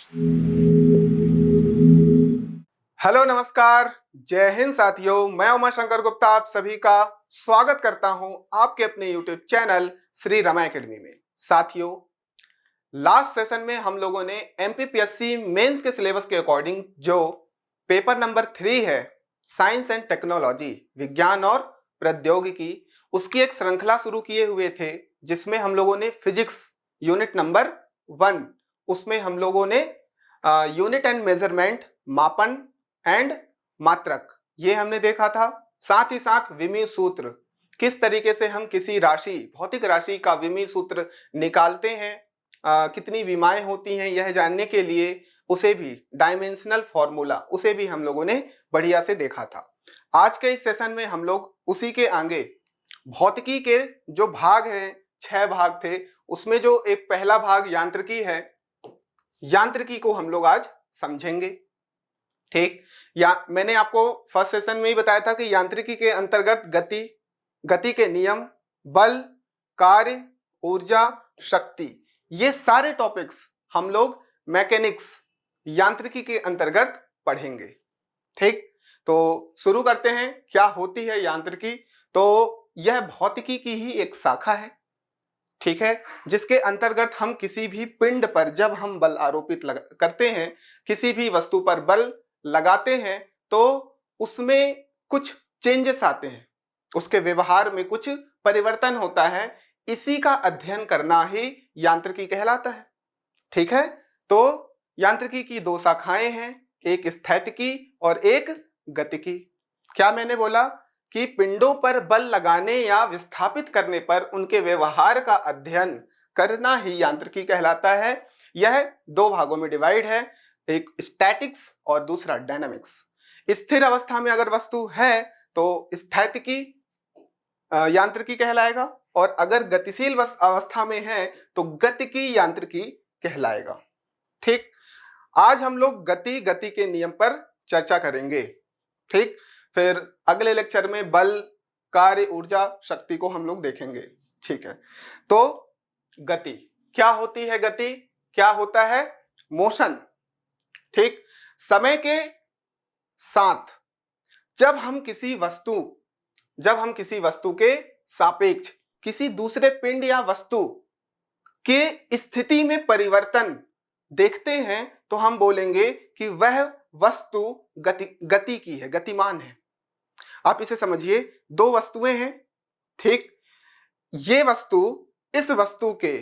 Hello नमस्कार, जय हिंद साथियों। मैं उमा शंकर गुप्ता आप सभी का स्वागत करता हूं आपके अपने YouTube channel Shri Rama academy में। साथियों, लास्ट सेशन में हम लोगों ने एमपीपीएससी मेंस के सिलेबस के अकॉर्डिंग जो पेपर नंबर 3 है, साइंस एंड टेक्नोलॉजी, विज्ञान और प्रौद्योगिकी, उसकी एक श्रृंखला शुरू किए हुए थे, जिसमें हम लोगों ने फिजिक्स यूनिट नंबर 1, उसमें हम लोगों ने यूनिट एंड मेजरमेंट, मापन एंड मात्रक, ये हमने देखा था। साथ ही साथ विमीय सूत्र, किस तरीके से हम किसी राशि, भौतिक राशि का विमीय सूत्र निकालते हैं, कितनी विमाएं होती हैं यह जानने के लिए, उसे भी डायमेंशनल फॉर्मूला, उसे भी हम लोगों ने बढ़िया से देखा था। आज के इस सेशन में हम लोग उसी के आगे भौतिकी के जो भाग हैं, 6 भाग थे, उसमें जो एक पहला भाग यांत्रिकी है, यांत्रिकी को हम लोग आज समझेंगे। ठीक, या मैंने आपको फर्स्ट सेशन में ही बताया था कि यांत्रिकी के अंतर्गत गति, गति के नियम, बल, कार्य, ऊर्जा, शक्ति, ये सारे टॉपिक्स हम लोग मैकेनिक्स, यांत्रिकी के अंतर्गत पढ़ेंगे। ठीक, तो शुरू करते हैं। क्या होती है यांत्रिकी? तो यह भौतिकी की ही एक शाखा है, ठीक है, जिसके अंतर्गत हम किसी भी पिंड पर जब हम बल आरोपित करते हैं, किसी भी वस्तु पर बल लगाते हैं, तो उसमें कुछ चेंजेस आते हैं, उसके व्यवहार में कुछ परिवर्तन होता है। इसी का अध्ययन करना ही यांत्रिकी कहलाता है। ठीक है, तो यांत्रिकी की 2 शाखाएं हैं, एक स्थैतिकी और एक गतिकी। क्या मैंने बोला कि पिंडों पर बल लगाने या विस्थापित करने पर उनके व्यवहार का अध्ययन करना ही यांत्रिकी कहलाता है। यह 2 भागों में डिवाइड है, एक स्टैटिक्स और दूसरा डायनामिक्स। स्थिर अवस्था में अगर वस्तु है तो स्थैतिकी यांत्रिकी कहलाएगा, और अगर गतिशील अवस्था में है तो गतिकी यांत्रिकी कहलाएगा। ठीक, आज हम लोग गति के नियम पर चर्चा करेंगे। ठीक, फिर अगले लेक्चर में बल, कार्य, ऊर्जा, शक्ति को हम लोग देखेंगे। ठीक है, तो गति क्या होती है? गति क्या होता है? मोशन। ठीक, समय के साथ जब हम किसी वस्तु के सापेक्ष किसी दूसरे पिंड या वस्तु के स्थिति में परिवर्तन देखते हैं तो हम बोलेंगे कि वह वस्तु गति की है, गतिमान है। आप इसे समझिए, 2 वस्तुएं हैं। ठीक, ये वस्तु इस वस्तु के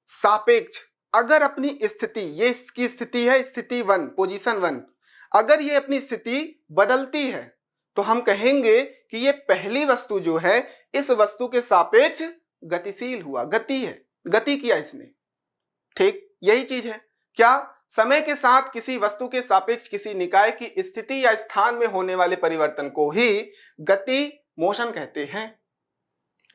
सापेक्ष अगर अपनी स्थिति, ये इसकी स्थिति है, स्थिति 1, पोजीशन 1, अगर ये अपनी स्थिति बदलती है तो हम कहेंगे कि ये पहली वस्तु जो है इस वस्तु के सापेक्ष गतिशील हुआ, गति है, गति किया इसने। ठीक, यही चीज है। क्या? समय के साथ किसी वस्तु के सापेक्ष किसी निकाय की स्थिति या स्थान में होने वाले परिवर्तन को ही गति, मोशन कहते हैं।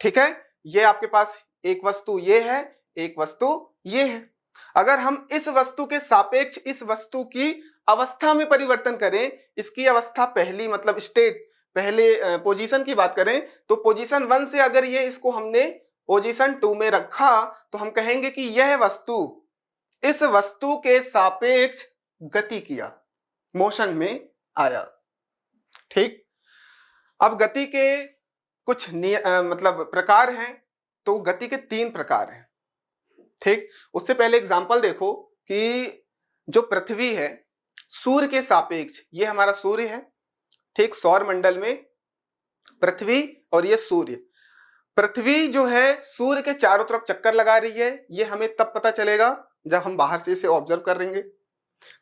ठीक है, ये आपके पास एक वस्तु ये है, एक वस्तु ये है। अगर हम इस वस्तु के सापेक्ष इस वस्तु की अवस्था में परिवर्तन करें, इसकी अवस्था पहली मतलब स्टेट, पहले पोजीशन की बात करें, तो पोजीशन 1 से अगर ये इसको हमने पोजीशन 2 में रखा तो हम कहेंगे कि यह वस्तु इस वस्तु के सापेक्ष गति किया, मोशन में आया। ठीक, अब गति के कुछ मतलब प्रकार हैं, तो गति के 3 प्रकार हैं। ठीक, उससे पहले एग्जांपल देखो कि जो पृथ्वी है सूर्य के सापेक्ष, ये हमारा सूर्य है। ठीक, सौर मंडल में पृथ्वी और ये सूर्य, पृथ्वी जो है सूर्य के चारों तरफ चक्कर लगा रही है। ये हमें तब पता चलेगा जब हम बाहर से इसे ऑब्जर्व करेंगे।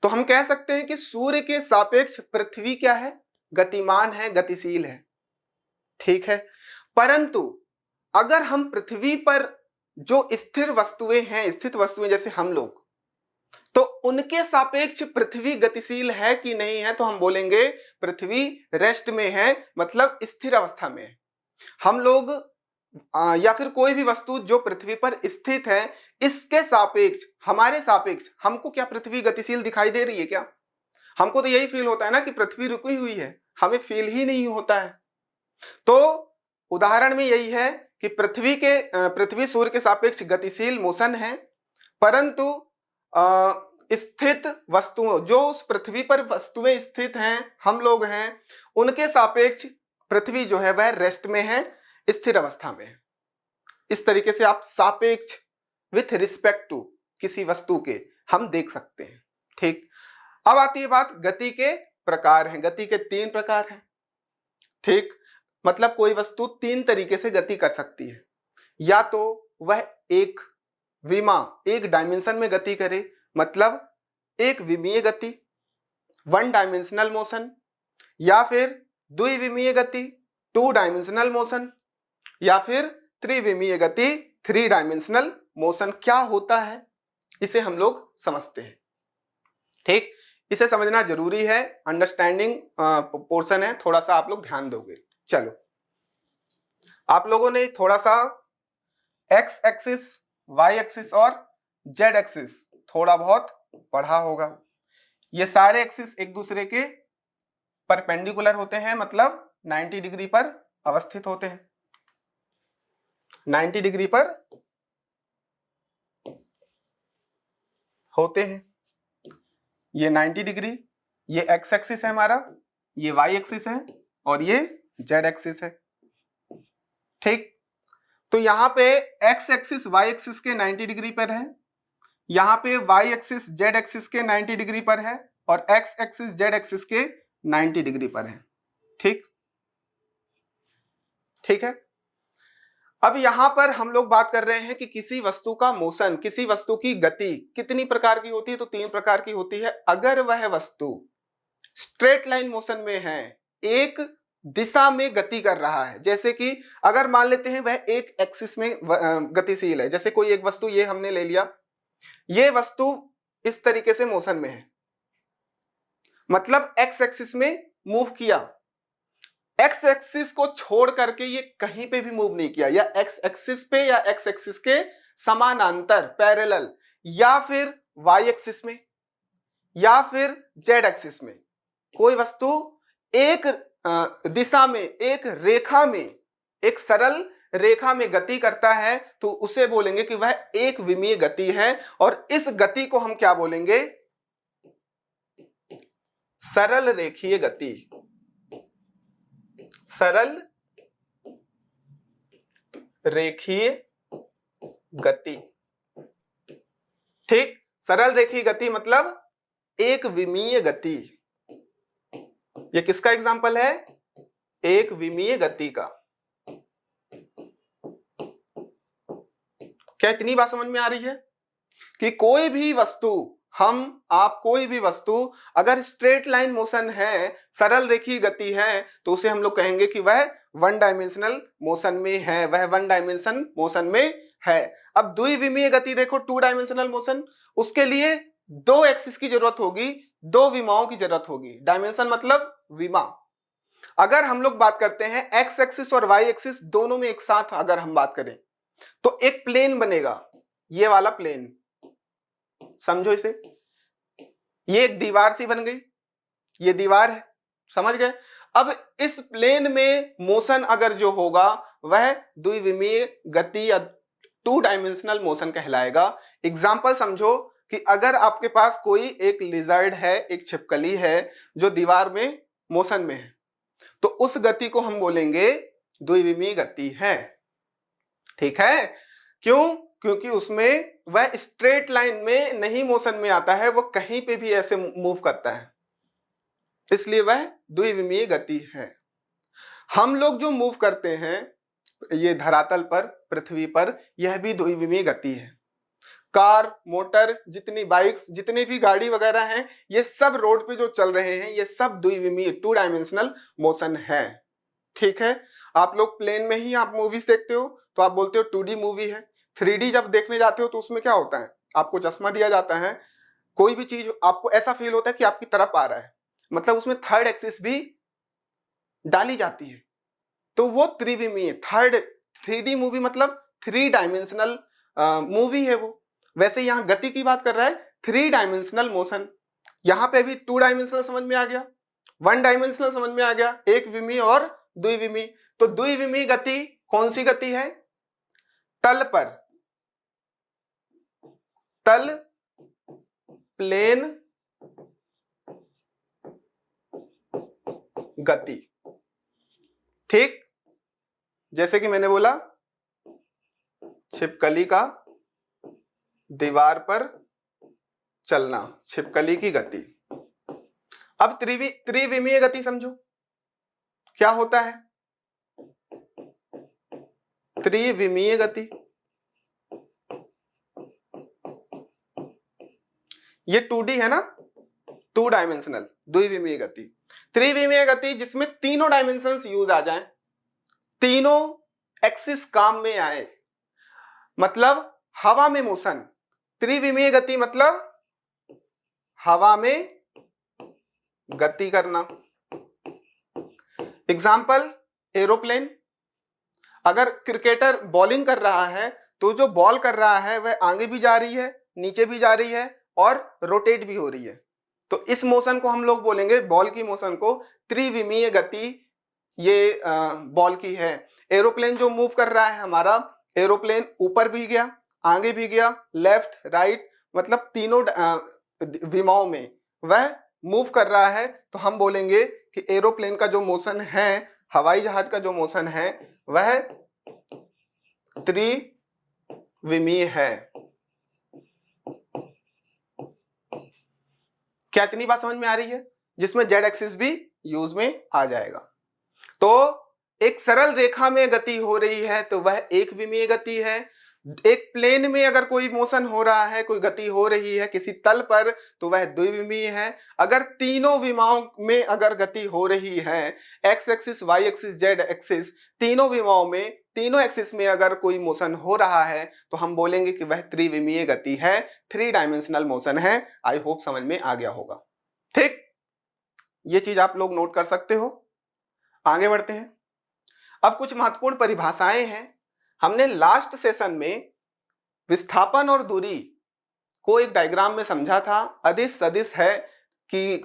तो हम कह सकते हैं कि सूर्य के सापेक्ष पृथ्वी क्या है? गतिमान है, गतिशील है। ठीक है, परंतु अगर हम पृथ्वी पर जो स्थिर वस्तुएं हैं, स्थित वस्तुएं जैसे हम लोग, तो उनके सापेक्ष पृथ्वी गतिशील है कि नहीं है? तो हम बोलेंगे पृथ्वी रेस्ट में है, मतलब स्थिर अवस्था में है। हम लोग या फिर कोई भी वस्तु जो पृथ्वी पर स्थित है, इसके सापेक्ष, हमारे सापेक्ष हमको क्या पृथ्वी गतिशील दिखाई दे रही है क्या? हमको तो यही फील होता है ना कि पृथ्वी रुकी हुई है, हमें फील ही नहीं होता है। तो उदाहरण में यही है कि पृथ्वी सूर्य के सापेक्ष गतिशील मोशन है, परंतु स्थित वस्तुओं, जो उस पृथ्वी पर वस्तुएं स्थित हैं, हम लोग हैं, उनके सापेक्ष पृथ्वी जो है वह रेस्ट में है, स्थिर अवस्था में है। इस तरीके से आप सापेक्ष विथ रिस्पेक्ट टू किसी वस्तु के हम देख सकते हैं। ठीक, अब आती है बात गति के प्रकार हैं। गति के 3 प्रकार हैं। ठीक, मतलब कोई वस्तु 3 तरीके से गति कर सकती है। या तो वह एक विमा, एक डायमेंशन में गति करे, मतलब एक विमीय गति, 1 डायमेंशनल मोशन, या फिर द्विविमीय गति, 2 डायमेंशनल मोशन, या फिर त्रिविमीय गति, 3 डायमेंशनल मोशन। क्या होता है इसे हम लोग समझते हैं। ठीक, इसे समझना जरूरी है, अंडरस्टैंडिंग पोर्शन है, थोड़ा सा आप लोग ध्यान दोगे। चलो, आप लोगों ने थोड़ा सा एक्स एक्सिस, वाई एक्सिस और जेड एक्सिस थोड़ा बहुत पढ़ा होगा। ये सारे एक्सिस एक दूसरे के परपेंडिकुलर होते हैं, मतलब 90 डिग्री पर अवस्थित होते हैं। 90 डिग्री पर होते हैं। ये 90 डिग्री, ये एक्स एक्सिस है हमारा, ये वाई एक्सिस है और ये जेड एक्सिस है। ठीक, तो यहां पे एक्स एक्सिस वाई एक्सिस के 90 डिग्री पर है, यहां पे वाई एक्सिस जेड एक्सिस के 90 डिग्री पर है और एक्स एक्सिस जेड एक्सिस के 90 डिग्री पर है। ठीक, ठीक है। अब यहां पर हम लोग बात कर रहे हैं कि किसी वस्तु का मोशन, किसी वस्तु की गति कितनी प्रकार की होती है, तो 3 प्रकार की होती है। अगर वह वस्तु स्ट्रेट लाइन मोशन में है, एक दिशा में गति कर रहा है, जैसे कि अगर मान लेते हैं वह एक एक्सिस में गतिशील है, जैसे कोई एक वस्तु ये हमने ले लिया, ये वस्तु इस तरीके से मोशन में है, मतलब एक्स एक्सिस में मूव किया, एक्स एक्सिस को छोड़ करके ये कहीं पे भी मूव नहीं किया, या एक्स एक्सिस पे या एक्स एक्सिस के समानांतर पैरेलल, या फिर वाई एक्सिस में या फिर जेड एक्सिस में कोई वस्तु एक दिशा में, एक रेखा में, एक सरल रेखा में गति करता है, तो उसे बोलेंगे कि वह एक विमीय गति है। और इस गति को हम क्या बोलेंगे? सरल रेखीय गति। सरल रेखीय गति। ठीक, सरल रेखीय गति मतलब एक विमीय गति। ये किसका एग्जाम्पल है? एक विमीय गति का। क्या इतनी बात समझ में आ रही है कि कोई भी वस्तु, आप कोई भी वस्तु अगर स्ट्रेट लाइन मोशन है, सरल रेखीय गति है, तो उसे हम लोग कहेंगे कि वह 1 डायमेंशनल मोशन में है, वह 1 डायमेंशन मोशन में है। अब द्विविमीय गति देखो, 2 डायमेंशनल मोशन, उसके लिए 2 एक्सिस की जरूरत होगी, 2 विमाओं की जरूरत होगी। डायमेंशन मतलब विमा। अगर हम लोग बात करते हैं एक्स एक्सिस और वाई एक्सिस दोनों में एक साथ अगर हम बात करें, तो एक प्लेन बनेगा, ये वाला प्लेन, समझो इसे। ये एक दीवार सी बन गई, ये दीवार है, समझ गए। अब इस प्लेन में मोशन अगर जो होगा वह द्विविमीय गति या 2 डायमेंशनल मोशन कहलाएगा। एग्जाम्पल समझो कि अगर आपके पास कोई एक लिजर्ड है, एक छिपकली है जो दीवार में मोशन में है, तो उस गति को हम बोलेंगे द्विविमीय गति है। ठीक है, क्यों? क्योंकि उसमें वह स्ट्रेट लाइन में नहीं मोशन में आता है, वो कहीं पे भी ऐसे मूव करता है, इसलिए वह द्विविमीय गति है। हम लोग जो मूव करते हैं ये धरातल पर, पृथ्वी पर, यह भी द्विविमीय गति है। कार, मोटर, जितनी बाइक्स, जितने भी गाड़ी वगैरह हैं, ये सब रोड पे जो चल रहे हैं, ये सब द्विविमीय 2 डायमेंशनल मोशन है। ठीक है, आप लोग प्लेन में ही आप मूवीज देखते हो तो आप बोलते हो 2D मूवी है। 3D जब देखने जाते हो तो उसमें क्या होता है, आपको चश्मा दिया जाता है, कोई भी चीज आपको ऐसा फील होता है कि आपकी तरफ आ रहा है, मतलब उसमें थर्ड एक्सिस भी डाली जाती है, तो वो त्रिविमीय 3D मूवी मतलब 3 डायमेंशनल मूवी है वो। वैसे यहां गति की बात कर रहा है, 3 डायमेंशनल मोशन। यहां पे भी 2 डायमेंशनल समझ में आ गया, 1 डायमेंशनल समझ में आ गया, एक विमीय और द्विविमीय। तो द्विविमीय गति कौन सी गति है? तल पर, तल प्लेन गति। ठीक, जैसे कि मैंने बोला छिपकली का दीवार पर चलना, छिपकली की गति। अब त्रिविमीय गति समझो क्या होता है। त्रिविमीय गति ये 2D है ना, 2 डायमेंशनल, द्विविमीय गति। त्रिविमीय गति जिसमें तीनों डायमेंशंस यूज आ जाएं, तीनों एक्सिस काम में आए, मतलब हवा में मोशन। त्रिविमीय गति मतलब हवा में गति करना। Example aeroplane. अगर क्रिकेटर बॉलिंग कर रहा है तो जो बॉल कर रहा है वह आगे भी जा रही है, नीचे भी जा रही है और रोटेट भी हो रही है, तो इस मोशन को हम लोग बोलेंगे, बॉल की मोशन को त्रिविमीय गति ये बॉल की है। एरोप्लेन जो मूव कर रहा है हमारा, एरोप्लेन ऊपर भी गया, आगे भी गया, लेफ्ट राइट, मतलब तीनों विमाओं में वह मूव कर रहा है, तो हम बोलेंगे कि एरोप्लेन का जो मोशन है, हवाई जहाज का जो मोशन है वह त्रिविमीय है। क्या इतनी बात समझ में आ रही है, जिसमें जेड एक्सिस भी यूज में आ जाएगा। तो एक सरल रेखा में गति हो रही है तो वह एक विमीय गति है। एक प्लेन में अगर कोई मोशन हो रहा है, कोई गति हो रही है किसी तल पर, तो वह द्विविमीय है। अगर तीनों विमाओं में अगर गति हो रही है, X axis, Y axis, Z axis, तीनों विमाओं में, तीनों एक्सिस में अगर कोई मोशन हो रहा है तो हम बोलेंगे कि वह त्रिविमीय गति है, 3 डायमेंशनल मोशन है। आई होप समझ में आ गया होगा। ठीक, ये चीज आप लोग नोट कर सकते हो। आगे बढ़ते हैं। अब कुछ महत्वपूर्ण परिभाषाएं हैं। हमने लास्ट सेशन में विस्थापन और दूरी को एक डायग्राम में समझा था। अदिश सदिश है कि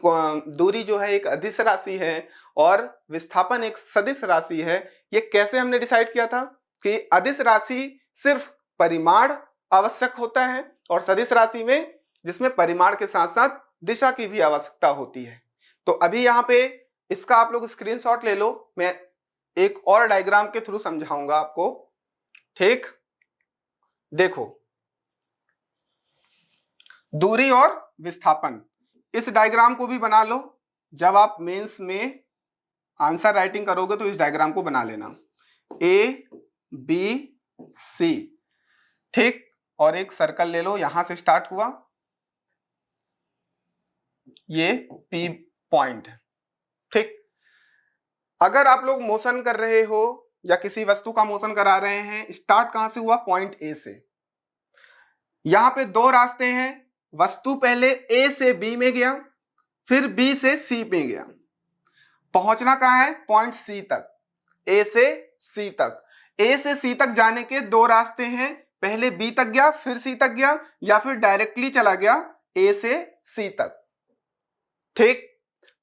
दूरी जो है एक अदिश राशि है और विस्थापन एक सदिश राशि है। ये कैसे हमने डिसाइड किया था कि अदिश राशि सिर्फ परिमाण आवश्यक होता है और सदिश राशि में जिसमें परिमाण के साथ साथ दिशा की भी आवश्यकता होती है। तो अभी यहाँ पे इसका आप लोग स्क्रीनशॉट ले लो, मैं एक और डायग्राम के थ्रू समझाऊंगा आपको। ठीक, देखो दूरी और विस्थापन, इस डायग्राम को भी बना लो। जब आप मेंस में आंसर राइटिंग करोगे तो इस डायग्राम को बना लेना, ए बी सी। ठीक, और एक सर्कल ले लो, यहां से स्टार्ट हुआ, ये पी पॉइंट। ठीक, अगर आप लोग मोशन कर रहे हो या किसी वस्तु का मोशन करा रहे हैं, स्टार्ट कहां से हुआ, पॉइंट ए से। यहां पे 2 रास्ते हैं, वस्तु पहले ए से बी में गया, फिर बी से सी में गया, पहुंचना कहां है, पॉइंट सी तक, ए से सी तक। ए से सी तक जाने के 2 रास्ते हैं, पहले बी तक गया फिर सी तक गया, या फिर डायरेक्टली चला गया ए से सी तक। ठीक,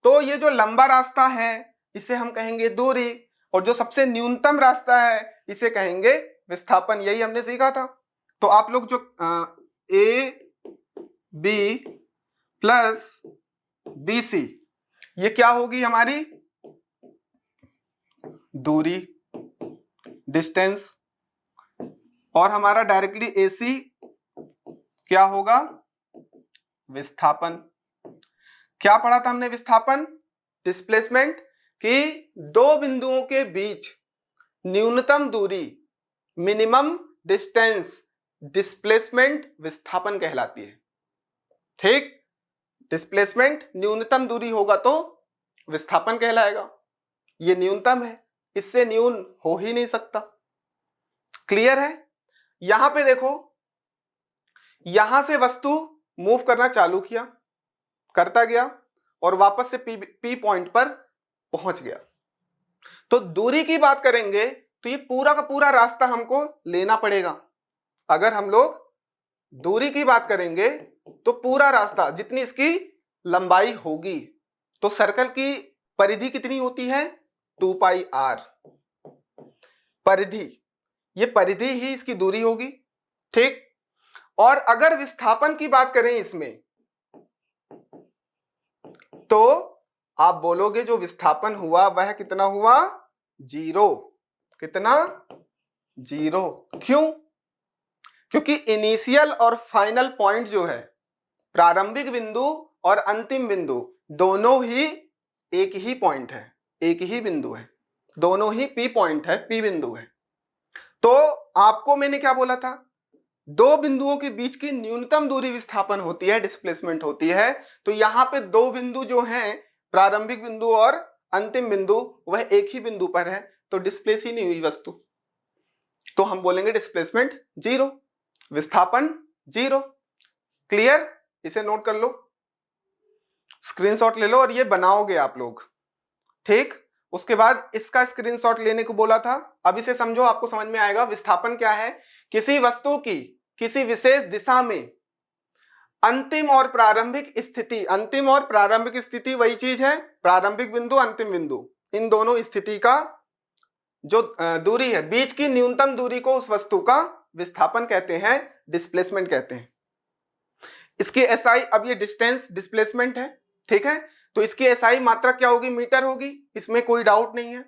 तो ये जो लंबा रास्ता है इसे हम कहेंगे दूरी, और जो सबसे न्यूनतम रास्ता है इसे कहेंगे विस्थापन। यही हमने सीखा था। तो आप लोग जो A B plus B C, ये क्या होगी हमारी दूरी, डिस्टेंस, और हमारा डायरेक्टली ए सी क्या होगा, विस्थापन। क्या पढ़ा था हमने विस्थापन, डिस्प्लेसमेंट, कि 2 बिंदुओं के बीच न्यूनतम दूरी, मिनिमम डिस्टेंस, डिस्प्लेसमेंट विस्थापन कहलाती है। ठीक, डिस्प्लेसमेंट न्यूनतम दूरी होगा तो विस्थापन कहलाएगा। ये न्यूनतम है, इससे न्यून हो ही नहीं सकता। क्लियर है। यहां पे देखो, यहां से वस्तु मूव करना चालू किया, करता गया और वापस से पी पॉइंट पर पहुंच गया। तो दूरी की बात करेंगे तो ये पूरा का पूरा रास्ता हमको लेना पड़ेगा। अगर हम लोग दूरी की बात करेंगे तो पूरा रास्ता, जितनी इसकी लंबाई होगी, तो सर्कल की परिधि कितनी होती है, 2 पाई आर परिधि, ये परिधि ही इसकी दूरी होगी। ठीक, और अगर विस्थापन की बात करें इसमें, तो आप बोलोगे जो विस्थापन हुआ वह कितना हुआ, 0। कितना, 0। क्यों? क्योंकि इनिशियल और फाइनल पॉइंट जो है, प्रारंभिक बिंदु और अंतिम बिंदु दोनों ही एक ही पॉइंट है, एक ही बिंदु है, दोनों ही पी पॉइंट है, पी बिंदु है। तो आपको मैंने क्या बोला था, दो बिंदुओं के बीच की न्यूनतम दूरी विस्थापन होती है, डिस्प्लेसमेंट होती है। तो यहां पे दो बिंदु जो हैं, प्रारंभिक बिंदु और अंतिम बिंदु, वह एक ही बिंदु पर है, तो डिस्प्लेस ही नहीं हुई वस्तु, तो हम बोलेंगे डिस्प्लेसमेंट 0, विस्थापन 0। क्लियर? इसे नोट कर लो, स्क्रीनशॉट ले लो और ये बनाओगे आप लोग, ठीक। उसके बाद इसका स्क्रीनशॉट लेने को बोला था। अब इसे समझो, आपको समझ में आएगा। विस्थापन क्या है, किसी वस्तु की किसी विशेष दिशा में अंतिम और प्रारंभिक स्थिति, अंतिम और प्रारंभिक स्थिति वही चीज है, प्रारंभिक बिंदु अंतिम बिंदु, इन दोनों स्थिति का जो दूरी है, बीच की न्यूनतम दूरी को उस वस्तु का विस्थापन कहते हैं, डिस्प्लेसमेंट कहते हैं। इसकी एसआई, अब ये डिस्टेंस डिस्प्लेसमेंट है, ठीक है, तो इसकी एसआई मात्रा क्या होगी, मीटर होगी, इसमें कोई डाउट नहीं है,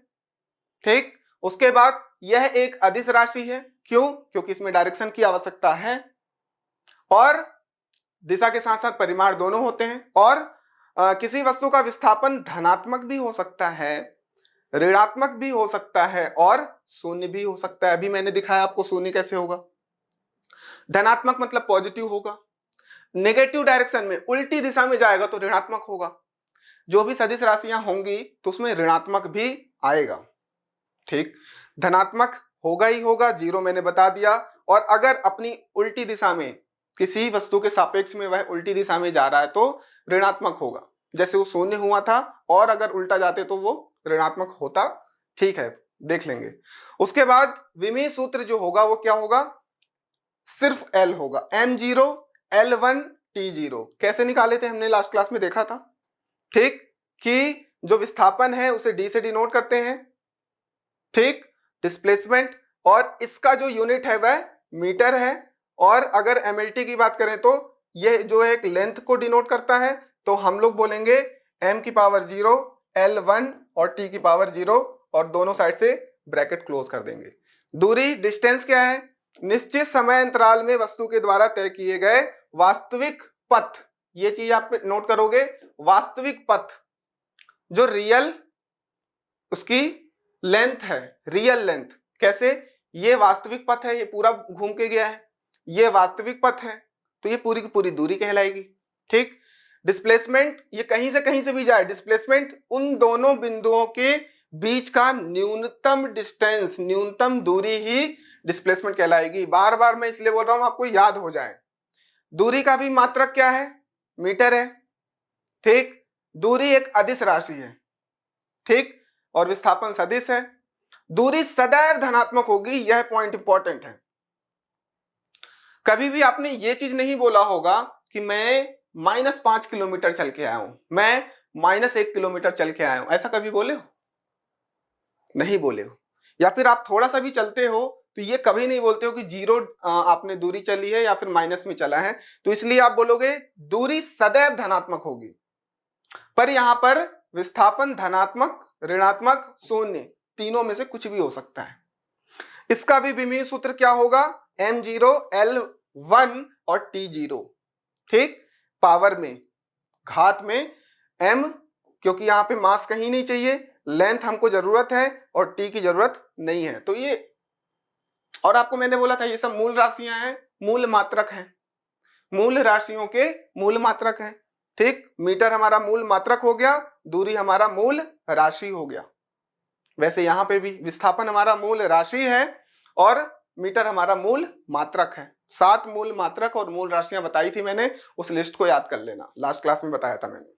ठीक। उसके बाद यह एक अदिश राशि है, क्यों? क्योंकि इसमें डायरेक्शन की आवश्यकता है और दिशा के साथ साथ परिमाण दोनों होते हैं। और किसी वस्तु का विस्थापन धनात्मक भी हो सकता है, ऋणात्मक भी हो सकता है और शून्य भी हो सकता है। अभी मैंने दिखाया आपको शून्य कैसे होगा। धनात्मक मतलब पॉजिटिव होगा, नेगेटिव डायरेक्शन में उल्टी दिशा में जाएगा तो ऋणात्मक होगा। जो भी सदिश राशियां होंगी तो उसमें ऋणात्मक भी आएगा, ठीक। धनात्मक होगा ही होगा, 0 मैंने बता दिया। और अगर अपनी उल्टी दिशा में, किसी वस्तु के सापेक्ष में वह उल्टी दिशा में जा रहा है तो ऋणात्मक होगा, जैसे वो शून्य हुआ था, और अगर उल्टा जाते तो वो ऋणात्मक होता, ठीक है, देख लेंगे। उसके बाद विमीय सूत्र जो होगा वो क्या होगा, सिर्फ L होगा, m0 L1 T0। कैसे निकाले थे, हमने लास्ट क्लास में देखा था, ठीक, कि जो विस्थापन है उसे D से डिनोट करते हैं, ठीक, डिस्प्लेसमेंट, और इसका जो यूनिट है वह मीटर है। और अगर MLT की बात करें तो यह जो है एक लेंथ को डिनोट करता है, तो हम लोग बोलेंगे m की पावर 0 L1 और t की पावर 0, और दोनों साइड से ब्रैकेट क्लोज कर देंगे। दूरी, डिस्टेंस क्या है, निश्चित समय अंतराल में वस्तु के द्वारा तय किए गए वास्तविक पथ, ये चीज आप नोट करोगे, वास्तविक पथ जो रियल उसकी लेंथ है, रियल लेंथ। कैसे, ये वास्तविक पथ है, ये पूरा घूम के गया है, ये वास्तविक पथ है, तो ये पूरी की पूरी दूरी कहलाएगी, ठीक। डिस्प्लेसमेंट, ये कहीं से भी जाए, डिस्प्लेसमेंट उन दोनों बिंदुओं के बीच का न्यूनतम डिस्टेंस, न्यूनतम दूरी ही डिस्प्लेसमेंट कहलाएगी। बार बार मैं इसलिए बोल रहा हूं आपको याद हो जाए। दूरी का भी मात्रक क्या है, मीटर है, ठीक। दूरी एक अदिश राशि है, ठीक, और विस्थापन सदिश है। दूरी सदैव धनात्मक होगी, यह पॉइंट इंपॉर्टेंट है। कभी भी आपने ये चीज नहीं बोला होगा कि मैं -5 किलोमीटर चल के आया हूं, मैं -1 किलोमीटर चल के आया हूं, ऐसा कभी बोले हो? नहीं बोले हो। या फिर आप थोड़ा सा भी चलते हो तो ये कभी नहीं बोलते हो कि 0 आपने दूरी चली है या फिर माइनस में चला है, तो इसलिए आप बोलोगे दूरी सदैव धनात्मक होगी। पर यहां पर विस्थापन धनात्मक, ऋणात्मक, शून्य, तीनों में से कुछ भी हो सकता है। इसका भी विमीय सूत्र क्या होगा, m0 L1 और T0, ठीक। पावर में, घात में m, क्योंकि यहां पे मास कहीं नहीं चाहिए, लेंथ हमको जरूरत है और t की जरूरत नहीं है, तो ये, और आपको मैंने बोला था ये सब मूल राशियां हैं, मूल मात्रक हैं, मूल राशियों के मूल मात्रक हैं, ठीक। मीटर हमारा मूल मात्रक हो गया, दूरी हमारा मूल राशि हो गया। वैसे यहां पे भी विस्थापन हमारा मूल राशि है और मीटर हमारा मूल मात्रक है। 7 मूल मात्रक और मूल राशियां बताई थी मैंने, उस लिस्ट को याद कर लेना, लास्ट क्लास में बताया था मैंने।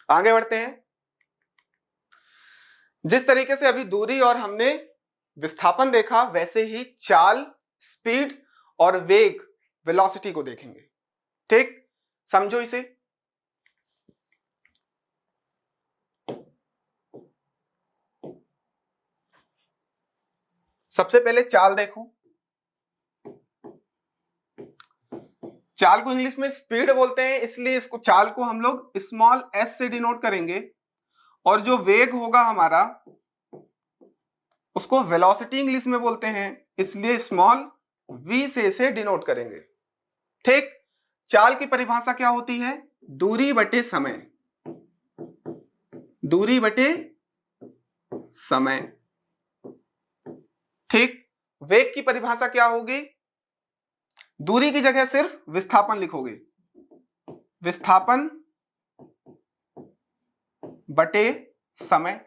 आगे बढ़ते हैं। जिस तरीके से अभी दूरी और हमने विस्थापन देखा, वैसे ही चाल, स्पीड और वेग, वेलोसिटी को देखेंगे, ठीक। समझो इसे। सबसे पहले चाल देखो। चाल को इंग्लिश में स्पीड बोलते हैं, इसलिए इसको चाल को हम लोग स्मॉल एस से डिनोट करेंगे, और जो वेग होगा हमारा उसको वेलोसिटी इंग्लिश में बोलते हैं, इसलिए स्मॉल वी से इसे डिनोट करेंगे। ठीक, चाल की परिभाषा क्या होती है? दूरी बटे समय, दूरी बटे समय। ठीक, वेग की परिभाषा क्या होगी? दूरी की जगह सिर्फ विस्थापन लिखोगे, विस्थापन बटे समय।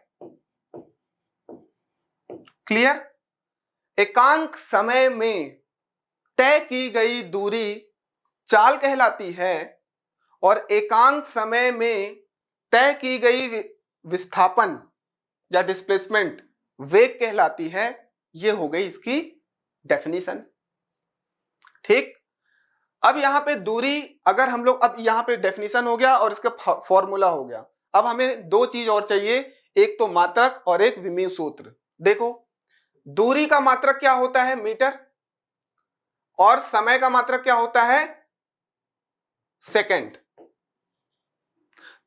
क्लियर? एकांक समय में तय की गई दूरी चाल कहलाती है, और एकांक समय में तय की गई विस्थापन या डिस्प्लेसमेंट वेग कहलाती है। ये हो गई इसकी डेफिनेशन। ठीक, अब यहां पे दूरी, अगर हम लोग, अब यहां पे डेफिनेशन हो गया और इसका फॉर्मूला हो गया। अब हमें दो चीज और चाहिए, एक तो मात्रक और एक विमीय सूत्र। देखो, दूरी का मात्रक क्या होता है? मीटर, और समय का मात्रक क्या होता है? सेकंड।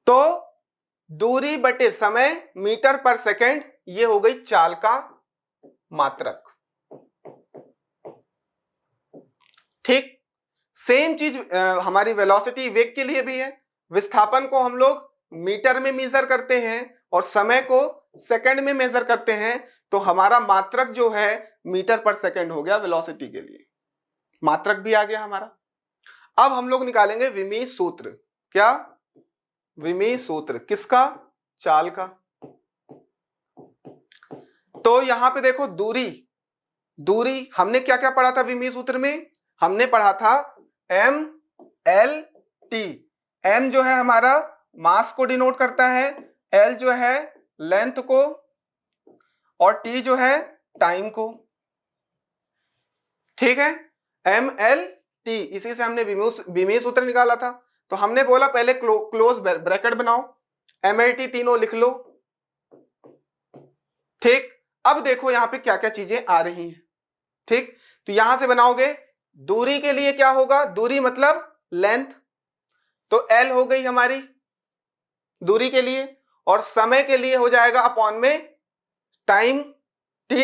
तो दूरी बटे समय मीटर पर सेकंड, ये हो गई चाल का मात्रक। ठीक, सेम चीज हमारी वेलोसिटी वेग के लिए भी है। विस्थापन को हम लोग मीटर में मेजर करते हैं और समय को सेकंड में मेजर करते हैं, तो हमारा मात्रक जो है मीटर पर सेकंड हो गया वेलोसिटी के लिए, मात्रक भी आ गया हमारा। अब हम लोग निकालेंगे विमीय सूत्र। क्या? विमीय सूत्र किसका? चाल का। तो यहां पे देखो, दूरी, दूरी हमने क्या क्या पढ़ा था विमीय सूत्र में? हमने पढ़ा था एम एल टी। एम जो है हमारा मास को डिनोट करता है, एल जो है लेंथ को, और टी जो है टाइम को। ठीक है, एम एल टी, इसी से हमने विमीय सूत्र निकाला था। तो हमने बोला पहले क्लोज ब्रैकेट बनाओ, एम एल टी तीनों लिख लो। ठीक, अब देखो यहां पे क्या क्या चीजें आ रही हैं। ठीक, तो यहां से बनाओगे, दूरी के लिए क्या होगा? दूरी मतलब लेंथ, तो एल हो गई हमारी दूरी के लिए, और समय के लिए हो जाएगा अपॉन में टाइम टी।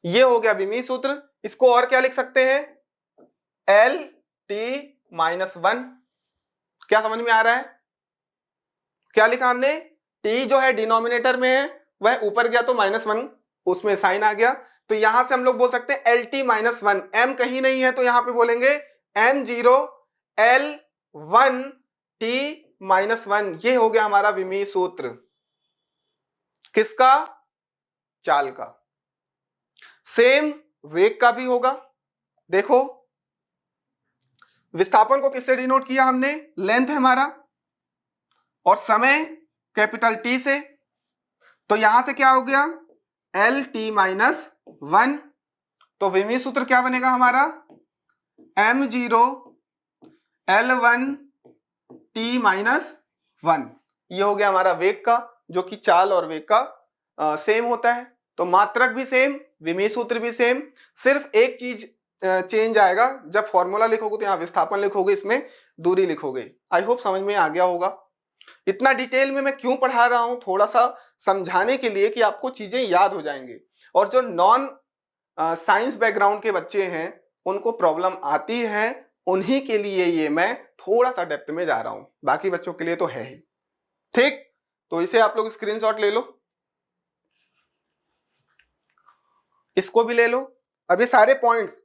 ये हो गया विमीय सूत्र। इसको और क्या लिख सकते हैं? L T minus one. क्या समझ में आ रहा है? क्या लिखा हमने? टी जो है डिनोमिनेटर में है, वह ऊपर गया तो माइनस वन उसमें साइन आ गया, तो यहां से हम लोग बोल सकते हैं L T minus one. M कहीं नहीं है तो यहां पे बोलेंगे M zero L one T minus one. ये हो गया हमारा विमीय सूत्र। किसका? चाल का। सेम वेग का भी होगा। देखो, विस्थापन को किससे डिनोट किया हमने? लेंथ है हमारा, और समय कैपिटल टी से, तो यहां से क्या हो गया? L T minus one. तो विमीय सूत्र क्या बनेगा हमारा? M zero L one T minus one. ये हो गया हमारा वेग का, जो कि चाल और वेग का सेम होता है। तो मात्रक भी सेम, विमीय सूत्र भी सेम, सिर्फ एक चीज चेंज आएगा, जब फॉर्मूला लिखोगे तो यहाँ विस्थापन लिखोगे, इसमें दूरी लिखोगे। आई होप समझ में आ गया होगा। इतना डिटेल में मैं क्यों पढ़ा रहा हूं? थोड़ा सा समझाने के लिए कि आपको चीजें याद हो जाएंगे, और जो नॉन साइंस बैकग्राउंड के बच्चे हैं उनको प्रॉब्लम आती है, उन्हीं के लिए ये मैं थोड़ा सा डेप्थ में जा रहा हूं, बाकी बच्चों के लिए तो है ही। ठीक, तो इसे आप लोग स्क्रीनशॉट ले लो, इसको भी ले लो। अब ये सारे पॉइंट्स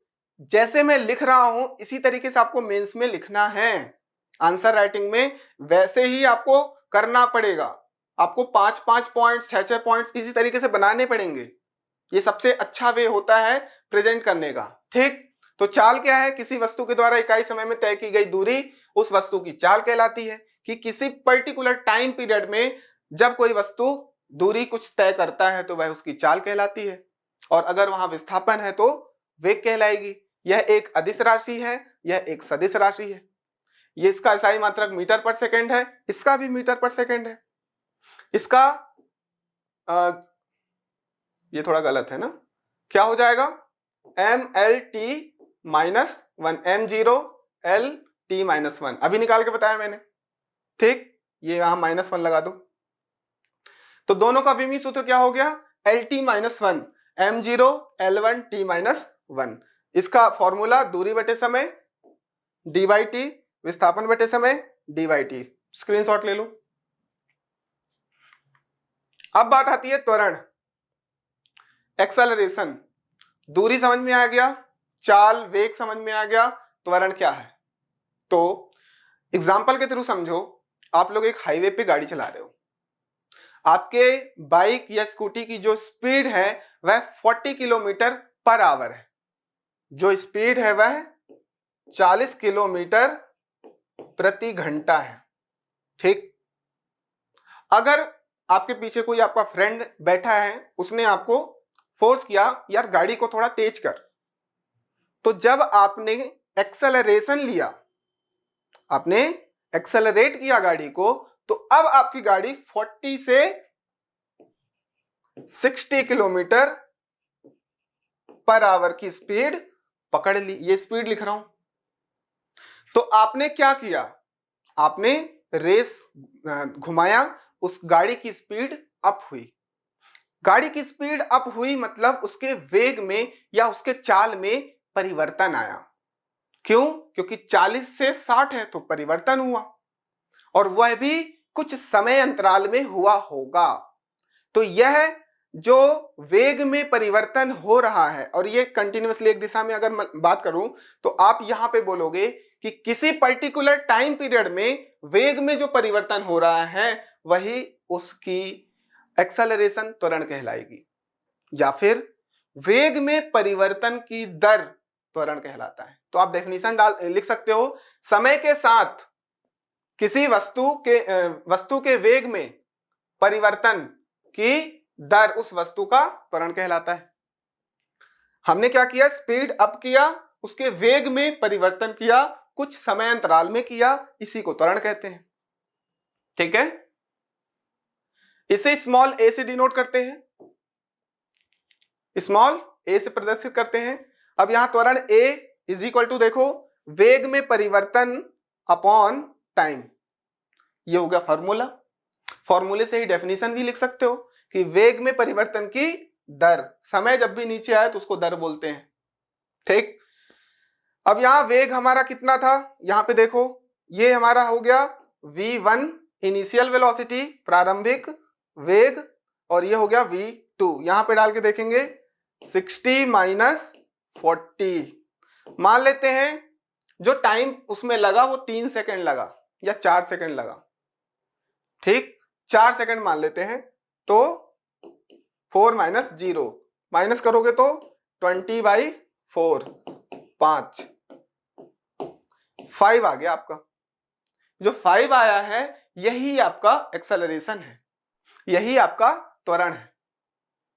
जैसे मैं लिख रहा हूं इसी तरीके से आपको मेंस में लिखना है, आंसर राइटिंग में वैसे ही आपको करना पड़ेगा। आपको 5-5 पॉइंट्स 6-6 पॉइंट्स इसी तरीके से बनाने पड़ेंगे। ये सबसे अच्छा वे होता है प्रेजेंट करने का। ठीक, तो चाल क्या है? किसी वस्तु के द्वारा इकाई समय में तय की गई दूरी उस वस्तु की चाल कहलाती है, कि किसी पर्टिकुलर टाइम पीरियड में जब कोई वस्तु दूरी कुछ तय करता है तो वह उसकी चाल कहलाती है, और अगर वहां विस्थापन है तो वेग कहलाएगी। यह एक अदिश राशि है, यह एक सदिश राशि है। ये इसका इकाई मात्रक मीटर पर सेकंड है, इसका भी मीटर पर सेकंड है। इसका ये थोड़ा गलत है ना, क्या हो जाएगा? M L T minus one, M zero L T minus one, अभी निकाल के बताया मैंने, ठीक। ये यहां -1 लगा दो, तो दोनों का विमीय सूत्र क्या हो गया, L T minus one m0 l1 t minus one. इसका फॉर्मूला दूरी बटे समय dy t, विस्थापन बटे समय dy t। स्क्रीनशॉट ले लो। अब बात आती है त्वरण, एक्सेलरेशन। दूरी समझ में आ गया, चाल वेग समझ में आ गया, त्वरण क्या है। तो एग्जाम्पल के थ्रू समझो, आप लोग एक हाईवे पे गाड़ी चला रहे हो, आपके बाइक या स्कूटी की जो स्पीड है वह 40 किलोमीटर पर आवर है, जो स्पीड है वह 40 किलोमीटर प्रति घंटा है, ठीक। अगर आपके पीछे कोई आपका फ्रेंड बैठा है, उसने आपको फोर्स किया यार गाड़ी को थोड़ा तेज कर, तो जब आपने एक्सेलरेशन लिया, आपने एक्सेलरेट किया गाड़ी को, तो अब आपकी गाड़ी 40 से 60 किलोमीटर पर आवर की स्पीड पकड़ ली। ये स्पीड लिख रहा हूं। तो आपने क्या किया, आपने रेस घुमाया, उस गाड़ी की स्पीड अप हुई। गाड़ी की स्पीड अप हुई मतलब उसके वेग में या उसके चाल में परिवर्तन आया। क्यों? क्योंकि 40 से 60 है तो परिवर्तन हुआ, और वह भी कुछ समय अंतराल में हुआ होगा। तो यह जो वेग में परिवर्तन हो रहा है, और ये कंटिन्यूअसली एक दिशा में अगर बात करूं तो आप यहां पे बोलोगे कि किसी पर्टिकुलर टाइम पीरियड में वेग में जो परिवर्तन हो रहा है वही उसकी एक्सेलरेशन त्वरण कहलाएगी, या फिर वेग में परिवर्तन की दर त्वरण कहलाता है। तो आप डेफिनेशन लिख सकते हो, समय के साथ किसी वस्तु के वेग में परिवर्तन की दर उस वस्तु का त्वरण कहलाता है। हमने क्या किया, स्पीड अप किया, उसके वेग में परिवर्तन किया, कुछ समय अंतराल में किया, इसी को त्वरण कहते हैं, ठीक है। इसे स्मॉल ए से डिनोट करते हैं, स्मॉल ए से प्रदर्शित करते हैं। अब यहां त्वरण ए इज इक्वल टू, देखो, वेग में परिवर्तन अपॉन टाइम, ये हो गया फॉर्मूला। फॉर्मूले से ही डेफिनेशन भी लिख सकते हो कि वेग में परिवर्तन की दर, समय जब भी नीचे आए तो उसको दर बोलते हैं, ठीक। अब यहां वेग हमारा कितना था, यहां पे देखो, ये हमारा हो गया v1 इनिशियल वेलोसिटी, प्रारंभिक वेग, और ये हो गया v2। यहां पे डाल के देखेंगे 60 माइनस 40, मान लेते हैं जो टाइम उसमें लगा वो 3 सेकंड लगा या 4 सेकंड लगा, ठीक, 4 सेकंड मान लेते हैं। तो 4 माइनस 0 माइनस करोगे तो 20/4, 5 आ गया आपका। जो 5 आया है यही आपका एक्सेलरेशन है, यही आपका त्वरण है।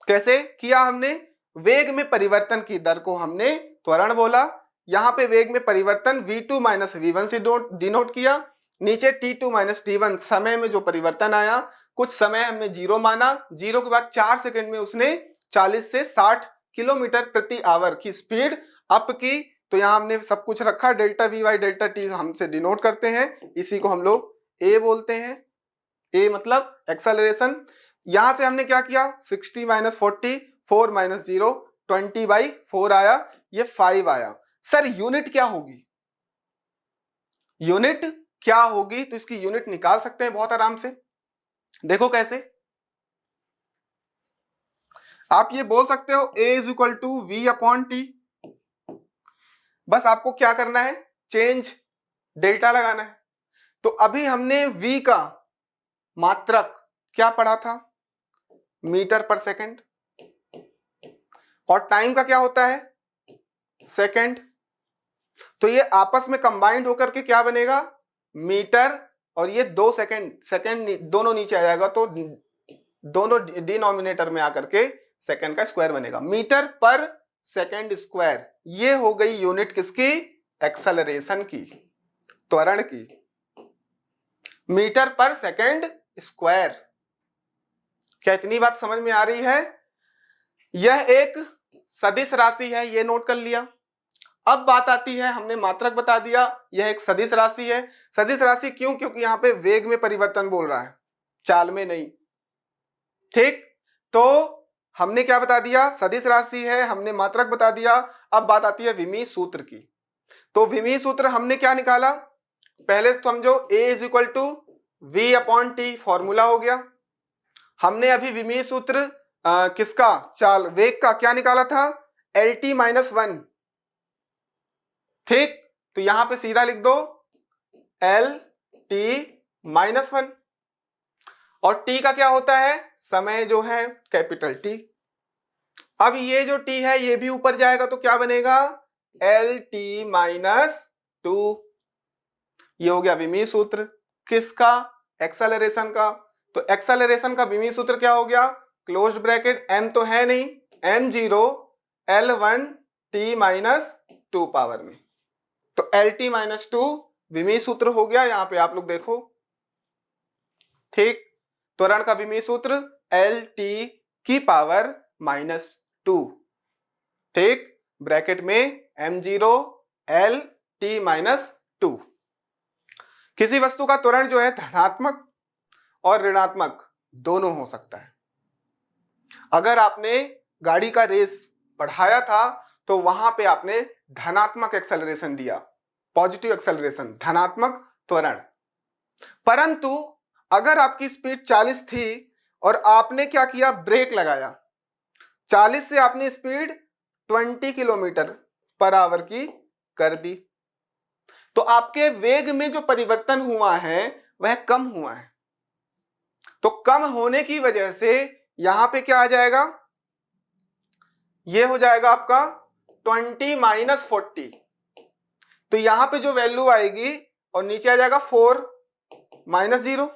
कैसे किया हमने, वेग में परिवर्तन की दर को हमने त्वरण बोला। यहां पे वेग में परिवर्तन v2 माइनस v1 से डिनोट किया, नीचे t2 माइनस t1 समय में जो परिवर्तन आया, कुछ समय हमने 0 माना, 0 के बाद 4 सेकंड में उसने 40 से 60 किलोमीटर प्रति आवर की स्पीड अप की। तो यहां हमने सब कुछ रखा, delta V by delta T हमसे डिनोट करते हैं, इसी को हम लोग ए बोलते हैं। ए मतलब एक्सेलरेशन। यहां से हमने क्या किया, 60 माइनस 40, 4 माइनस 0, 20/4 आया, ये 5 आया। सर यूनिट क्या होगी, यूनिट क्या होगी, तो इसकी यूनिट निकाल सकते हैं बहुत आराम से। देखो कैसे, आप ये बोल सकते हो a is equal to V upon T. बस आपको क्या करना है, चेंज डेल्टा लगाना है। तो अभी हमने v का मात्रक क्या पढ़ा था, मीटर पर सेकंड, और टाइम का क्या होता है, सेकंड। तो ये आपस में कंबाइंड होकर के क्या बनेगा, मीटर, और ये 2 सेकंड, सेकंड दोनों नीचे आ जाएगा तो दोनों डिनोमिनेटर में आकर के सेकंड का स्क्वायर बनेगा, मीटर पर सेकंड स्क्वायर। ये हो गई यूनिट किसकी, एक्सेलरेशन की, त्वरण की, मीटर पर सेकंड स्क्वायर। क्या इतनी बात समझ में आ रही है? यह एक सदिश राशि है, ये नोट कर लिया। अब बात आती है, हमने मात्रक बता दिया, यह एक सदिश राशि है। सदिश राशि क्यों? क्योंकि यहाँ पे वेग में परिवर्तन बोल रहा है, चाल में नहीं। ठीक, तो हमने क्या बता दिया? सदिश राशि है, हमने मात्रक बता दिया। अब बात आती है विमीय सूत्र की। तो विमीय सूत्र हमने क्या निकाला? पहले समझो A is equal to V upon T, formula हो गया। हमने अभी विमीय सूत्र किसका? चाल वेग का क्या निकाला था? LT minus 1। ठीक, तो यहां पे सीधा लिख दो LT माइनस 1, और T का क्या होता है? समय जो है कैपिटल T। अब ये जो T है ये भी ऊपर जाएगा तो क्या बनेगा? LT minus 2। ये हो गया विमीय सूत्र किसका? एक्सेलरेशन का। तो एक्सेलरेशन का विमीय सूत्र क्या हो गया? क्लोज्ड ब्रैकेट, m तो है नहीं, m0 L1 t minus 2 power में। तो LT माइनस 2 विमीय सूत्र हो गया, यहां पे आप लोग देखो। ठीक, त्वरण का विमीय सूत्र LT की पावर माइनस 2। ठीक, ब्रैकेट में m0 LT माइनस 2। किसी वस्तु का त्वरण जो है धनात्मक और ऋणात्मक दोनों हो सकता है। अगर आपने गाड़ी का रेस बढ़ाया था तो वहां पे आपने धनात्मक एक्सेलरेशन दिया, पॉजिटिव एक्सेलरेशन, धनात्मक त्वरण। परंतु अगर आपकी स्पीड 40 थी और आपने क्या किया? ब्रेक लगाया, 40 से आपने स्पीड 20 किलोमीटर पर आवर की कर दी, तो आपके वेग में जो परिवर्तन हुआ है वह कम हुआ है। तो कम होने की वजह से यहां पे क्या आ जाएगा? ये हो जाएगा आपका 20 माइनस 40। तो यहां पे जो वैल्यू आएगी और नीचे आ जाएगा 4 माइनस 0।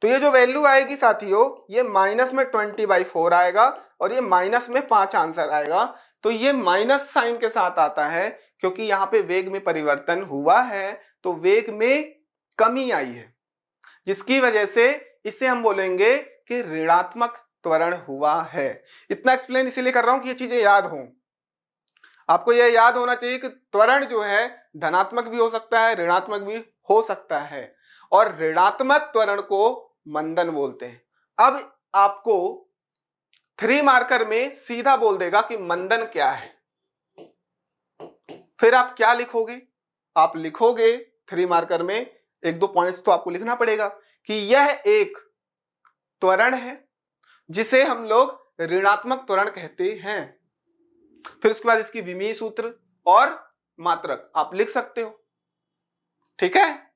तो ये जो वैल्यू आएगी साथियों, ये माइनस में 20/4 आएगा और ये माइनस में 5 आंसर आएगा। तो ये माइनस साइन के साथ आता है क्योंकि यहाँ पे वेग में परिवर्तन हुआ है, तो वेग में कमी आई है, जिसकी वजह से इसे हम बोलेंगे कि ऋणात्मक त्वरण हुआ है। इतना एक्सप्लेन इसीलिए कर रहा हूं कि ये चीजें याद हों। आपको यह याद होना चाहिए कि त्वरण जो है धनात्मक भी हो सकता है, ऋणात्मक भी हो सकता है, और ऋणात्मक त्वरण को मंदन बोलते हैं। अब आपको 3 मार्कर में सीधा बोल देगा कि मंदन क्या है। फिर आप क्या लिखोगे? आप लिखोगे 3 मार्कर में 1-2 पॉइंट्स तो आपको लिखना पड़ेगा कि यह एक त्वरण है जिसे हम लोग ऋणात्मक त्वरण कहते हैं। फिर उसके बाद इसकी विमीय सूत्र और मात्रक आप लिख सकते हो। ठीक है,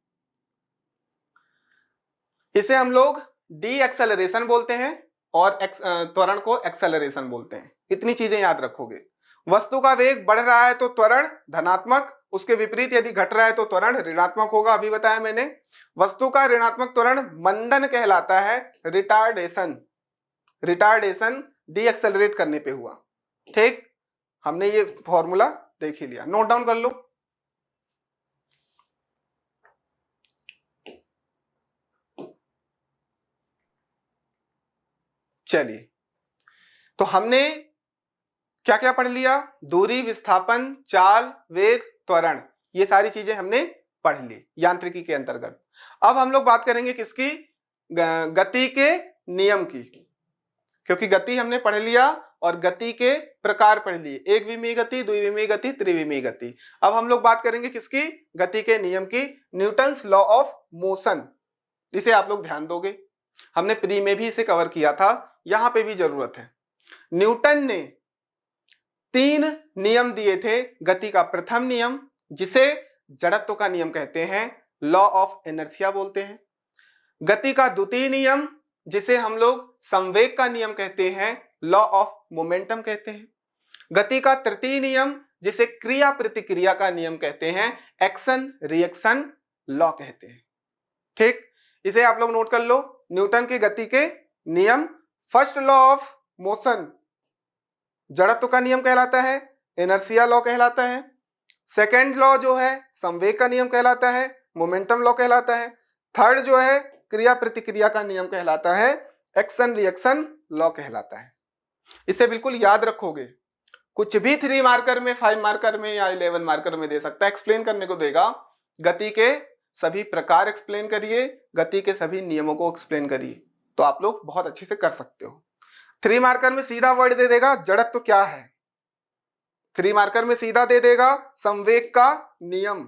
इसे हम लोग डी एक्सेलरेशन बोलते हैं और त्वरण को एक्सेलरेशन बोलते हैं। इतनी चीजें याद रखोगे। वस्तु का वेग बढ़ रहा है तो त्वरण धनात्मक, उसके विपरीत यदि घट रहा है तो त्वरण ऋणात्मक होगा, अभी बताया मैंने। वस्तु का ऋणात्मक त्वरण मंदन कहलाता है, रिटार्डेशन। रिटार्डेशन डी एक्सेलरेट करने पे हुआ। ठीक, हमने ये फॉर्मूला देख ही लिया, नोट डाउन कर लो। चलिए, तो हमने क्या क्या पढ़ लिया? दूरी, विस्थापन, चाल, वेग, त्वरण, ये सारी चीजें हमने पढ़ ली यांत्रिकी के अंतर्गत। अब हम लोग बात करेंगे किसकी? गति के नियम की, क्योंकि गति हमने पढ़ लिया और गति के प्रकार पढ़ लिए, एक विमीय गति, द्विविमीय गति, त्रिविमीय गति। अब हम लोग बात करेंगे किसकी? गति के नियम की, न्यूटन्स लॉ ऑफ मोशन। इसे आप लोग ध्यान दोगे, हमने प्री में भी इसे कवर किया था, यहां पे भी जरूरत है। न्यूटन ने 3 नियम दिए थे गति का। प्रथम नियम जिसे जड़त्व का नियम कहते हैं, लॉ ऑफ इनर्शिया बोलते हैं। गति का द्वितीय नियम जिसे हम लोग संवेग का नियम कहते हैं, लॉ ऑफ मोमेंटम कहते हैं। गति का तृतीय नियम जिसे क्रिया प्रतिक्रिया का नियम कहते हैं, एक्शन रिएक्शन लॉ कहते हैं। ठीक, इसे आप लोग नोट कर लो। न्यूटन के गति के नियम, फर्स्ट लॉ ऑफ मोशन जड़त्व का नियम कहलाता है, इनर्शिया लॉ कहलाता है। सेकेंड लॉ जो है संवेग का नियम कहलाता है, मोमेंटम लॉ कहलाता है। थर्ड जो है क्रिया प्रतिक्रिया का नियम कहलाता है, एक्शन रिएक्शन लॉ कहलाता है। इसे बिल्कुल याद रखोगे। कुछ भी 3 मार्कर में, 5 मार्कर में या 11 मार्कर में दे सकता है, एक्सप्लेन करने को देगा। गति के सभी प्रकार एक्सप्लेन करिए, गति के सभी नियमों को एक्सप्लेन करिए, तो आप लोग बहुत अच्छे से कर सकते हो। 3 मार्कर में सीधा वर्ड दे देगा जड़त्व क्या है, 3 मार्कर में सीधा दे देगा संवेग का नियम,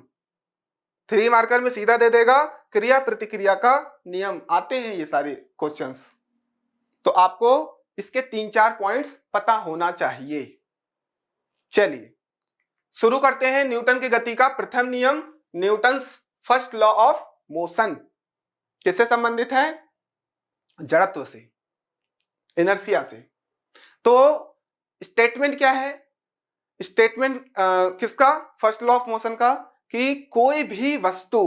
3 मार्कर में सीधा दे देगा क्रिया प्रतिक्रिया का नियम। आते हैं ये सारे क्वेश्चंस, तो आपको इसके 3-4 पॉइंट्स पता होना चाहिए। चलिए शुरू करते हैं। न्यूटन की गति का प्रथम नियम, Newton's first law of motion, किससे संबंधित है? जड़त्व से, इनर्शिया से। तो स्टेटमेंट क्या है? स्टेटमेंट किसका? फर्स्ट लॉ ऑफ मोशन का, कि कोई भी वस्तु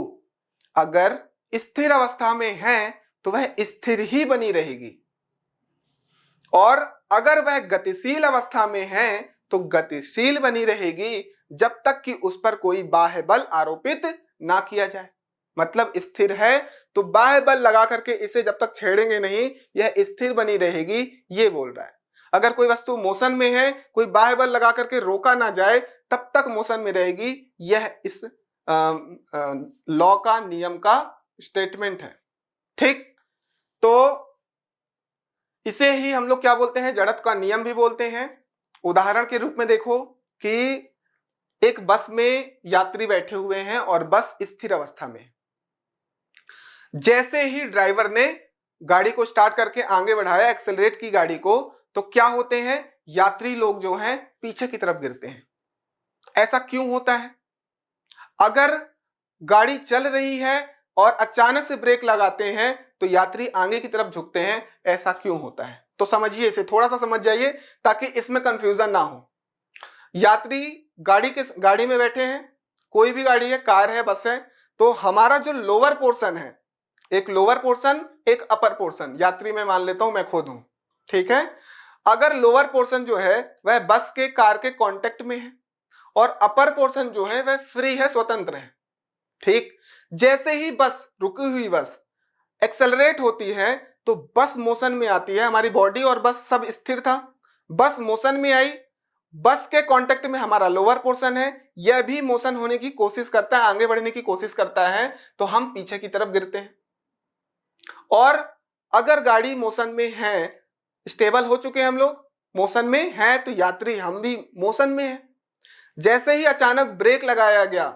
अगर स्थिर अवस्था में है तो वह स्थिर ही बनी रहेगी, और अगर वह गतिशील अवस्था में है तो गतिशील बनी रहेगी, जब तक कि उस पर कोई बाह्य बल आरोपित ना किया जाए। मतलब स्थिर है तो बाह्य बल लगा करके इसे जब तक छेड़ेंगे नहीं, यह स्थिर बनी रहेगी, ये बोल रहा है। अगर कोई वस्तु मोशन में है, कोई बाह्य बल लगा करके रोका ना जाए, तब तक मोशन में रहेगी। यह इस लॉ का, नियम का स्टेटमेंट है। ठीक, तो इसे ही हम लोग क्या बोलते हैं? जड़त्व का नियम भी बोलते हैं। उदाहरण के रूप में देखो कि एक बस में यात्री बैठे हुए हैं और बस स्थिर अवस्था में। जैसे ही ड्राइवर ने गाड़ी को स्टार्ट करके आगे बढ़ाया, एक्सेलरेट की गाड़ी को, तो क्या होते हैं? यात्री लोग जो हैं पीछे की तरफ गिरते हैं। ऐसा क्यों होता है? अगर गाड़ी चल रही है और अचानक से ब्रेक लगाते हैं तो यात्री आगे की तरफ झुकते हैं, ऐसा क्यों होता है? तो समझिए, इसे थोड़ा सा समझ जाइए ताकि इसमें कंफ्यूजन ना हो। यात्री गाड़ी में बैठे हैं, कोई भी गाड़ी है, कार है, बस है, तो हमारा जो लोअर पोर्शन है, एक लोअर पोर्शन एक अपर पोर्शन, यात्री में मान लेता हूं मैं खुद हूं, ठीक है। अगर लोअर पोर्शन जो है वह बस के, कार के कांटेक्ट में है, और अपर पोर्शन जो है वह फ्री है, स्वतंत्र है। ठीक, जैसे ही बस, रुकी हुई बस एक्सेलरेट होती है तो बस मोशन में आती है, हमारी बॉडी और बस सब स्थिर था, बस मोशन में आई, बस के कांटेक्ट में हमारा लोअर पोर्शन है, यह भी मोशन होने की कोशिश करता है, आगे बढ़ने की कोशिश करता है, तो हम पीछे की तरफ गिरते हैं। और अगर गाड़ी मोशन में है, स्टेबल हो चुके हैं हम लोग, मोशन में है, तो यात्री हम भी मोशन में है। जैसे ही अचानक ब्रेक लगाया गया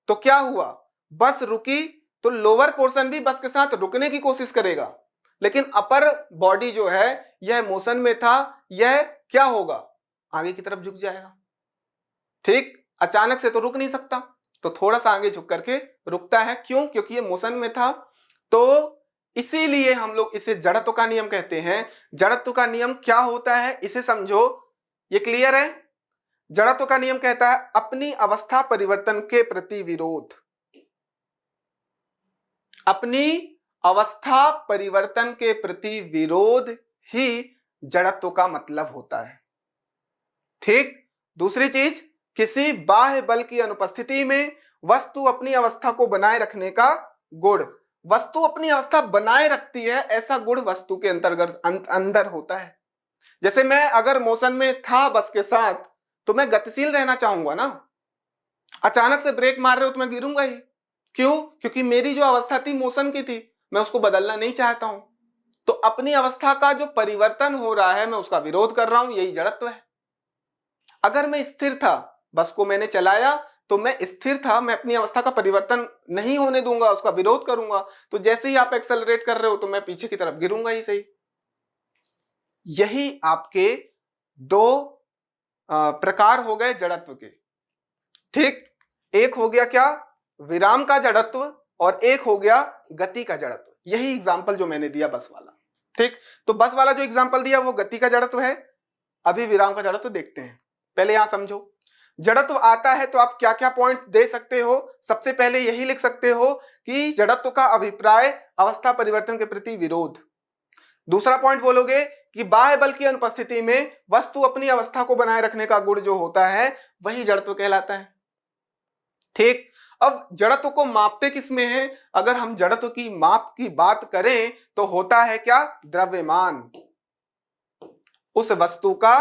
तो क्या हुआ? बस रुकी, तो लोअर पोर्शन भी बस के साथ रुकने की कोशिश करेगा, लेकिन अपर बॉडी जो है यह मोशन में था, यह क्या होगा? आगे की तरफ झुक जाएगा। ठीक, अचानक से तो रुक नहीं सकता, तो थोड़ा सा आगे झुक करके रुकता है। क्यों? क्योंकि ये मोशन में था। तो इसीलिए हम लोग इसे जड़त्व का नियम कहते हैं। जड़त्व का नियम क्या होता है इसे समझो, ये क्लियर है? जड़त्व का नियम कहता है अपनी अवस्था परिवर्तन के प्रति विरोध। अपनी अवस्था परिवर्तन के प्रति विरोध ही जड़त्व का मतलब होता है। ठीक, दूसरी चीज, किसी बाह्य बल की अनुपस्थिति में वस्तु अपनी अवस्था को बनाए रखने का गुण, वस्तु अपनी अवस्था बनाए रखती है, ऐसा गुण वस्तु के अंतर्गत अंदर होता है। जैसे मैं अगर मोशन में था बस के साथ, तो मैं गतिशील रहना चाहूंगा ना। अचानक से ब्रेक मार रहे हो तो मैं गिरूंगा ही। क्यों? क्योंकि मेरी जो अवस्था थी मोशन की थी, मैं उसको बदलना नहीं चाहता हूं। तो अपनी अवस्था का जो परिवर्तन हो रहा है मैं उसका विरोध कर रहा हूं, यही जड़त्व है। अगर मैं स्थिर था, बस को मैंने चलाया तो मैं स्थिर था, मैं अपनी अवस्था का परिवर्तन नहीं होने दूंगा, उसका विरोध करूंगा। तो जैसे ही आप एक्सेलरेट कर रहे हो तो मैं पीछे की तरफ गिरूंगा ही सही। यही आपके दो प्रकार हो गए जड़त्व के। ठीक, एक हो गया क्या? विराम का जड़त्व, और एक हो गया गति का जड़त्व। यही एग्जाम्पल जो मैंने दिया बस वाला। ठीक, तो बस वाला जो एग्जाम्पल दिया वो गति का जड़त्व है। अभी विराम का जड़त्व देखते हैं। पहले यहां समझो, जड़त्व आता है तो आप क्या क्या पॉइंट्स दे सकते हो? सबसे पहले यही लिख सकते हो कि जड़त्व का अभिप्राय अवस्था परिवर्तन के प्रति विरोध। दूसरा पॉइंट बोलोगे कि बाह्य बल की अनुपस्थिति में वस्तु अपनी अवस्था को बनाए रखने का गुण जो होता है वही जड़त्व कहलाता है। ठीक, अब जड़त्व को मापते किसमें है? अगर हम जड़त्व की माप की बात करें तो होता है क्या? द्रव्यमान, उस वस्तु का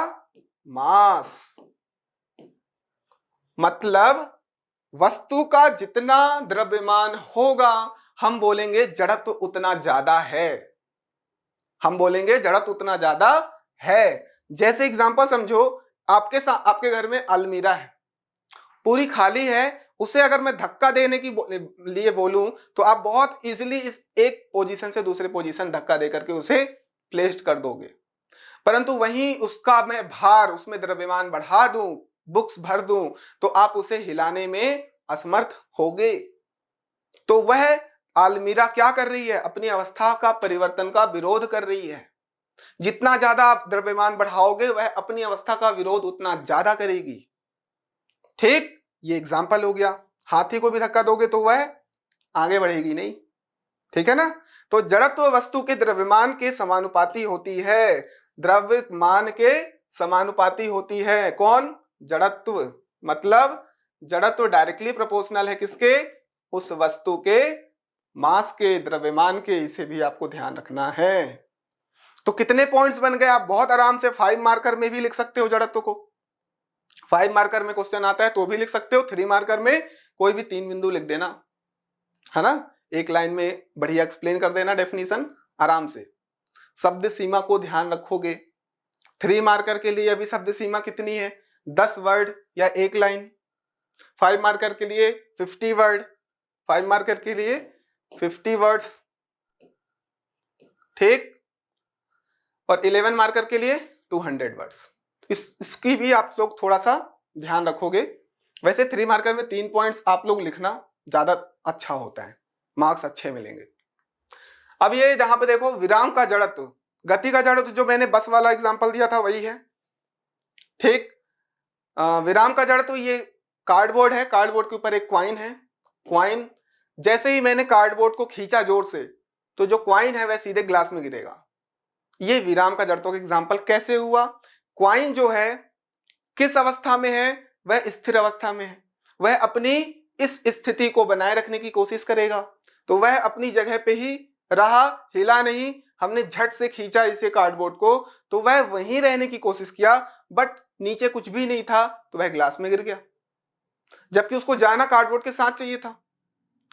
मास। मतलब वस्तु का जितना द्रव्यमान होगा हम बोलेंगे जड़त्व उतना ज्यादा है, हम बोलेंगे जड़त्व उतना ज्यादा है। जैसे एग्जांपल समझो, आपके घर में अलमीरा है, पूरी खाली है, उसे अगर मैं धक्का देने की लिए बोलूं तो आप बहुत इजीली इस एक पोजीशन से दूसरे पोजीशन धक्का दे करके उसे प्लेस्ड कर दोगे। परंतु वहीं उसका मैं भार, उसमें द्रव्यमान बढ़ा दूं, बुक्स भर दूं, तो आप उसे हिलाने में असमर्थ होगे। तो वह अलमीरा क्या कर रही है? अपनी अवस्था का परिवर्तन का विरोध कर रही है। जितना ज्यादा आप द्रव्यमान बढ़ाओगे वह अपनी अवस्था का विरोध उतना ज्यादा करेगी। ठीक, ये एग्जाम्पल हो गया। हाथी को भी धक्का दोगे तो वह आगे बढ़ेगी नहीं, ठीक है ना। तो जड़त्व वस्तु के द्रव्यमान के समानुपाती होती है, द्रव्यमान के समानुपाती होती है। कौन? जड़त्व। मतलब जड़त्व डायरेक्टली प्रोपोर्शनल है किसके? उस वस्तु के मास के, द्रव्यमान के। इसे भी आपको ध्यान रखना है। तो कितने पॉइंट्स बन गए? आप बहुत आराम से 5 मार्कर में भी लिख सकते हो जड़त्व को। 5 मार्कर में क्वेश्चन आता है तो भी लिख सकते हो, 3 मार्कर में कोई भी 3 बिंदु लिख देना, है ना। एक लाइन में बढ़िया एक्सप्लेन कर देना डेफिनेशन आराम से। शब्द सीमा को ध्यान रखोगे। 3 मार्कर के लिए अभी शब्द सीमा कितनी है? 10 वर्ड या 1 लाइन। 5 मार्कर के लिए 50 वर्ड, 5 मार्कर के लिए 50 वर्ड्स, ठीक। और 11 मार्कर के लिए 200 वर्ड्स। इसकी भी आप लोग थोड़ा सा ध्यान रखोगे। वैसे 3 मार्कर में 3 पॉइंट्स आप लोग लिखना ज्यादा अच्छा होता है, मार्क्स अच्छे मिलेंगे। अब ये जहां पे देखो विराम का जड़त्व, गति का जड़त्व, जो मैंने बस वाला एग्जांपल दिया था वही है, ठीक। विराम का जड़त्व ये कार्डबोर्ड है, कार्डबोर्ड के ऊपर एक क्वाइन है। क्वाइन, जैसे ही मैंने कार्डबोर्ड को खींचा जोर से तो जो क्वाइन है वह सीधे ग्लास में गिरेगा। ये विराम का जड़त्व का एग्जांपल कैसे हुआ? क्वाइन जो है किस अवस्था में है? वह स्थिर अवस्था में है। वह अपनी इस स्थिति को बनाए रखने की कोशिश करेगा, तो वह अपनी जगह पे ही रहा, हिला नहीं। हमने झट से खींचा इसे कार्डबोर्ड को तो वह वहीं रहने की कोशिश किया, बट नीचे कुछ भी नहीं था तो वह ग्लास में गिर गया। जबकि उसको जाना कार्डबोर्ड के साथ चाहिए था,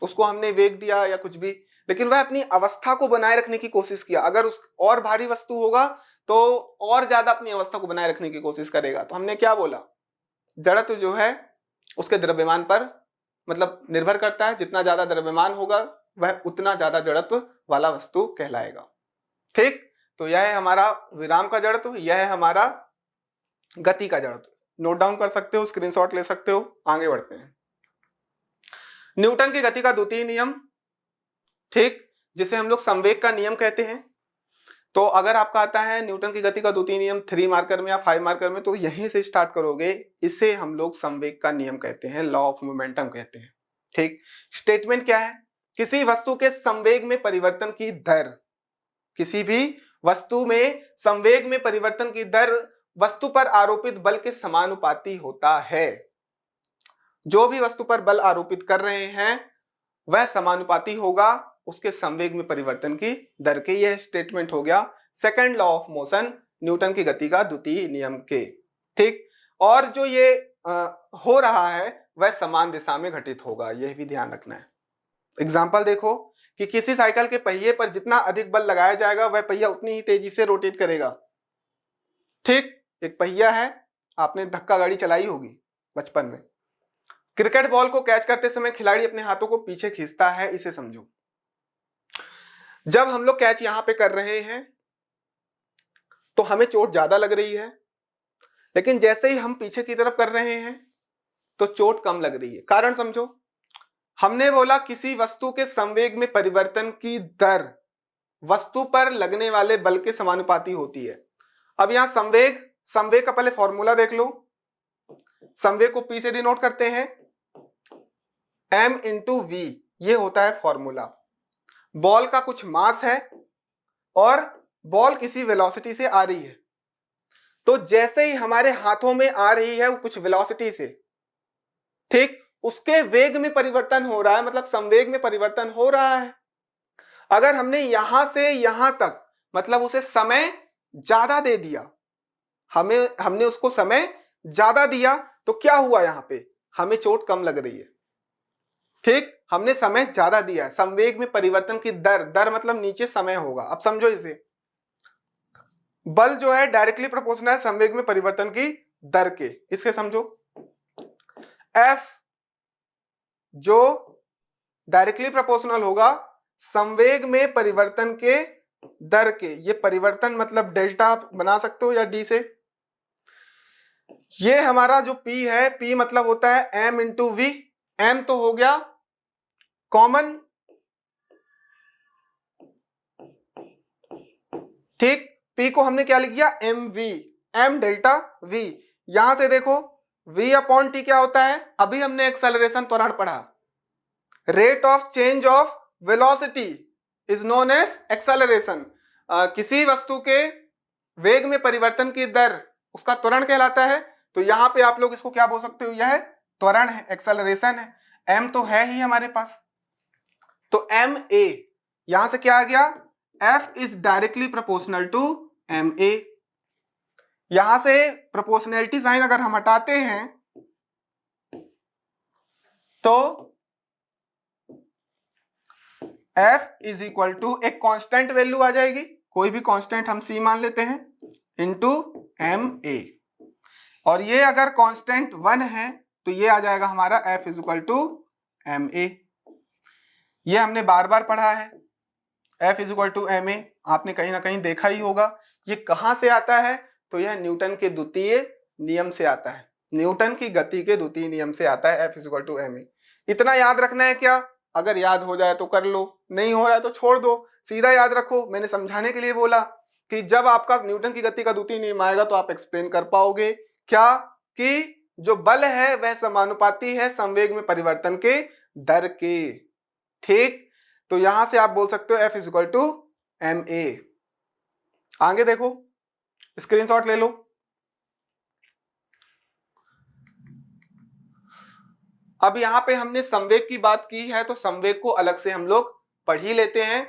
उसको हमने वेग दिया या कुछ भी, लेकिन वह अपनी अवस्था को बनाए रखने की कोशिश किया। अगर उस और भारी वस्तु होगा तो और ज्यादा अपनी अवस्था को बनाए रखने की कोशिश करेगा। तो हमने क्या बोला? जड़त्व जो है उसके द्रव्यमान पर मतलब निर्भर करता है। जितना ज्यादा द्रव्यमान होगा वह उतना ज्यादा जड़त्व वाला वस्तु कहलाएगा, ठीक। तो यह है हमारा विराम का जड़त्व, यह है हमारा गति का जड़त्व। नोट डाउन कर सकते हो, स्क्रीनशॉट ले सकते हो। आगे बढ़ते हैं। न्यूटन की गति का द्वितीय नियम, ठीक, जिसे हम लोग संवेग का नियम कहते हैं। तो अगर आपका आता है न्यूटन की गति का द्वितीय नियम 3 मार्कर में या 5 मार्कर में, तो यहीं से स्टार्ट करोगे। इसे हम लोग संवेग का नियम कहते हैं, लॉ ऑफ मोमेंटम कहते हैं, ठीक। स्टेटमेंट क्या है? किसी वस्तु के संवेग में परिवर्तन की दर, किसी भी वस्तु में संवेग में परिवर्तन की दर वस्तु पर आरोपित बल के समानुपाती होता है। जो भी वस्तु पर बल आरोपित कर रहे हैं वह समानुपाती होगा उसके संवेग में परिवर्तन की दर के। यह स्टेटमेंट हो गया second law of motion, Newton की गति का द्वितीय नियम के, ठीक। और जो ये हो रहा है वह समान दिशा में घटित होगा, यह भी ध्यान रखना है। एग्जाम्पल देखो कि किसी साइकिल के पहिए पर जितना अधिक बल लगाया जाएगा वह पहिया उतनी ही तेजी से रोटेट करेगा, ठीक। एक पहिया है, आपने धक्का गाड़ी चलाई होगी बचपन में। क्रिकेट बॉल को कैच करते समय खिलाड़ी अपने हाथों को पीछे खींचता है, इसे समझो। जब हम लोग कैच यहां पे कर रहे हैं तो हमें चोट ज्यादा लग रही है, लेकिन जैसे ही हम पीछे की तरफ कर रहे हैं तो चोट कम लग रही है। कारण समझो, हमने बोला किसी वस्तु के संवेग में परिवर्तन की दर वस्तु पर लगने वाले बल के समानुपाती होती है। अब यहां संवेग का पहले फॉर्मूला देख लो। संवेग को P से डिनोट करते हैं, m इंटू वी, ये होता है फॉर्मूला। बॉल का कुछ मास है और बॉल किसी वेलोसिटी से आ रही है, तो जैसे ही हमारे हाथों में आ रही है वो कुछ वेलोसिटी से, ठीक, उसके वेग में परिवर्तन हो रहा है, मतलब संवेग में परिवर्तन हो रहा है। अगर हमने यहां से यहां तक मतलब उसे समय ज्यादा दे दिया, हमने उसको समय ज्यादा दिया, तो क्या हुआ? यहां पे हमें चोट कम लग रही है। ठीक, हमने समय ज्यादा दिया है। संवेग में परिवर्तन की दर, दर मतलब नीचे समय होगा। अब समझो इसे, बल जो है डायरेक्टली प्रोपोर्शनल है संवेग में परिवर्तन की दर के। इसके समझो, F जो डायरेक्टली प्रोपोर्शनल होगा संवेग में परिवर्तन के दर के। ये परिवर्तन मतलब डेल्टा आप बना सकते हो या डी से। ये हमारा जो P है, P मतलब होता है M इंटू वी। M तो हो गया कॉमन, ठीक। P को हमने क्या लिख दिया, mv, m डेल्टा v। यहां से देखो v अपॉन टी क्या होता है, अभी हमने एक्सेलरेशन त्वरण पढ़ा। Rate of change of velocity is known as acceleration. किसी वस्तु के वेग में परिवर्तन की दर उसका त्वरण कहलाता है। तो यहां पे आप लोग इसको क्या बोल सकते हो, यह त्वरण है, एक्सेलरेशन है। m तो है ही हमारे पास, तो m a, यहां से क्या आ गया, F is directly proportional to M A. यहां से प्रोपोर्शनैलिटी साइन अगर हम हटाते हैं तो F इज इक्वल टू एक कांस्टेंट वैल्यू आ जाएगी, कोई भी कांस्टेंट हम C मान लेते हैं, इंटू एम ए। और ये अगर कांस्टेंट 1 है तो ये आ जाएगा हमारा F is equal to M A. ये हमने बार बार पढ़ा है, F is equal to M A, आपने कहीं ना कहीं देखा ही होगा। ये कहां से आता है, तो यह न्यूटन के द्वितीय नियम से आता है, न्यूटन की गति के द्वितीय नियम से आता है F is equal to M A. इतना याद रखना है क्या, अगर याद हो जाए तो कर लो, नहीं हो रहा है तो छोड़ दो। सीधा याद रखो, मैंने समझाने के लिए बोला कि जब आपका न्यूटन की गति का द्वितीय नियम आएगा तो आप एक्सप्लेन कर पाओगे क्या, कि जो बल है वह समानुपाती है संवेग में परिवर्तन के दर के। ठीक, तो यहां से आप बोल सकते हो F is equal to M A. आगे देखो, स्क्रीनशॉट ले लो। अब यहां पे हमने संवेग की बात की है तो संवेग को अलग से हम लोग पढ़ ही लेते हैं,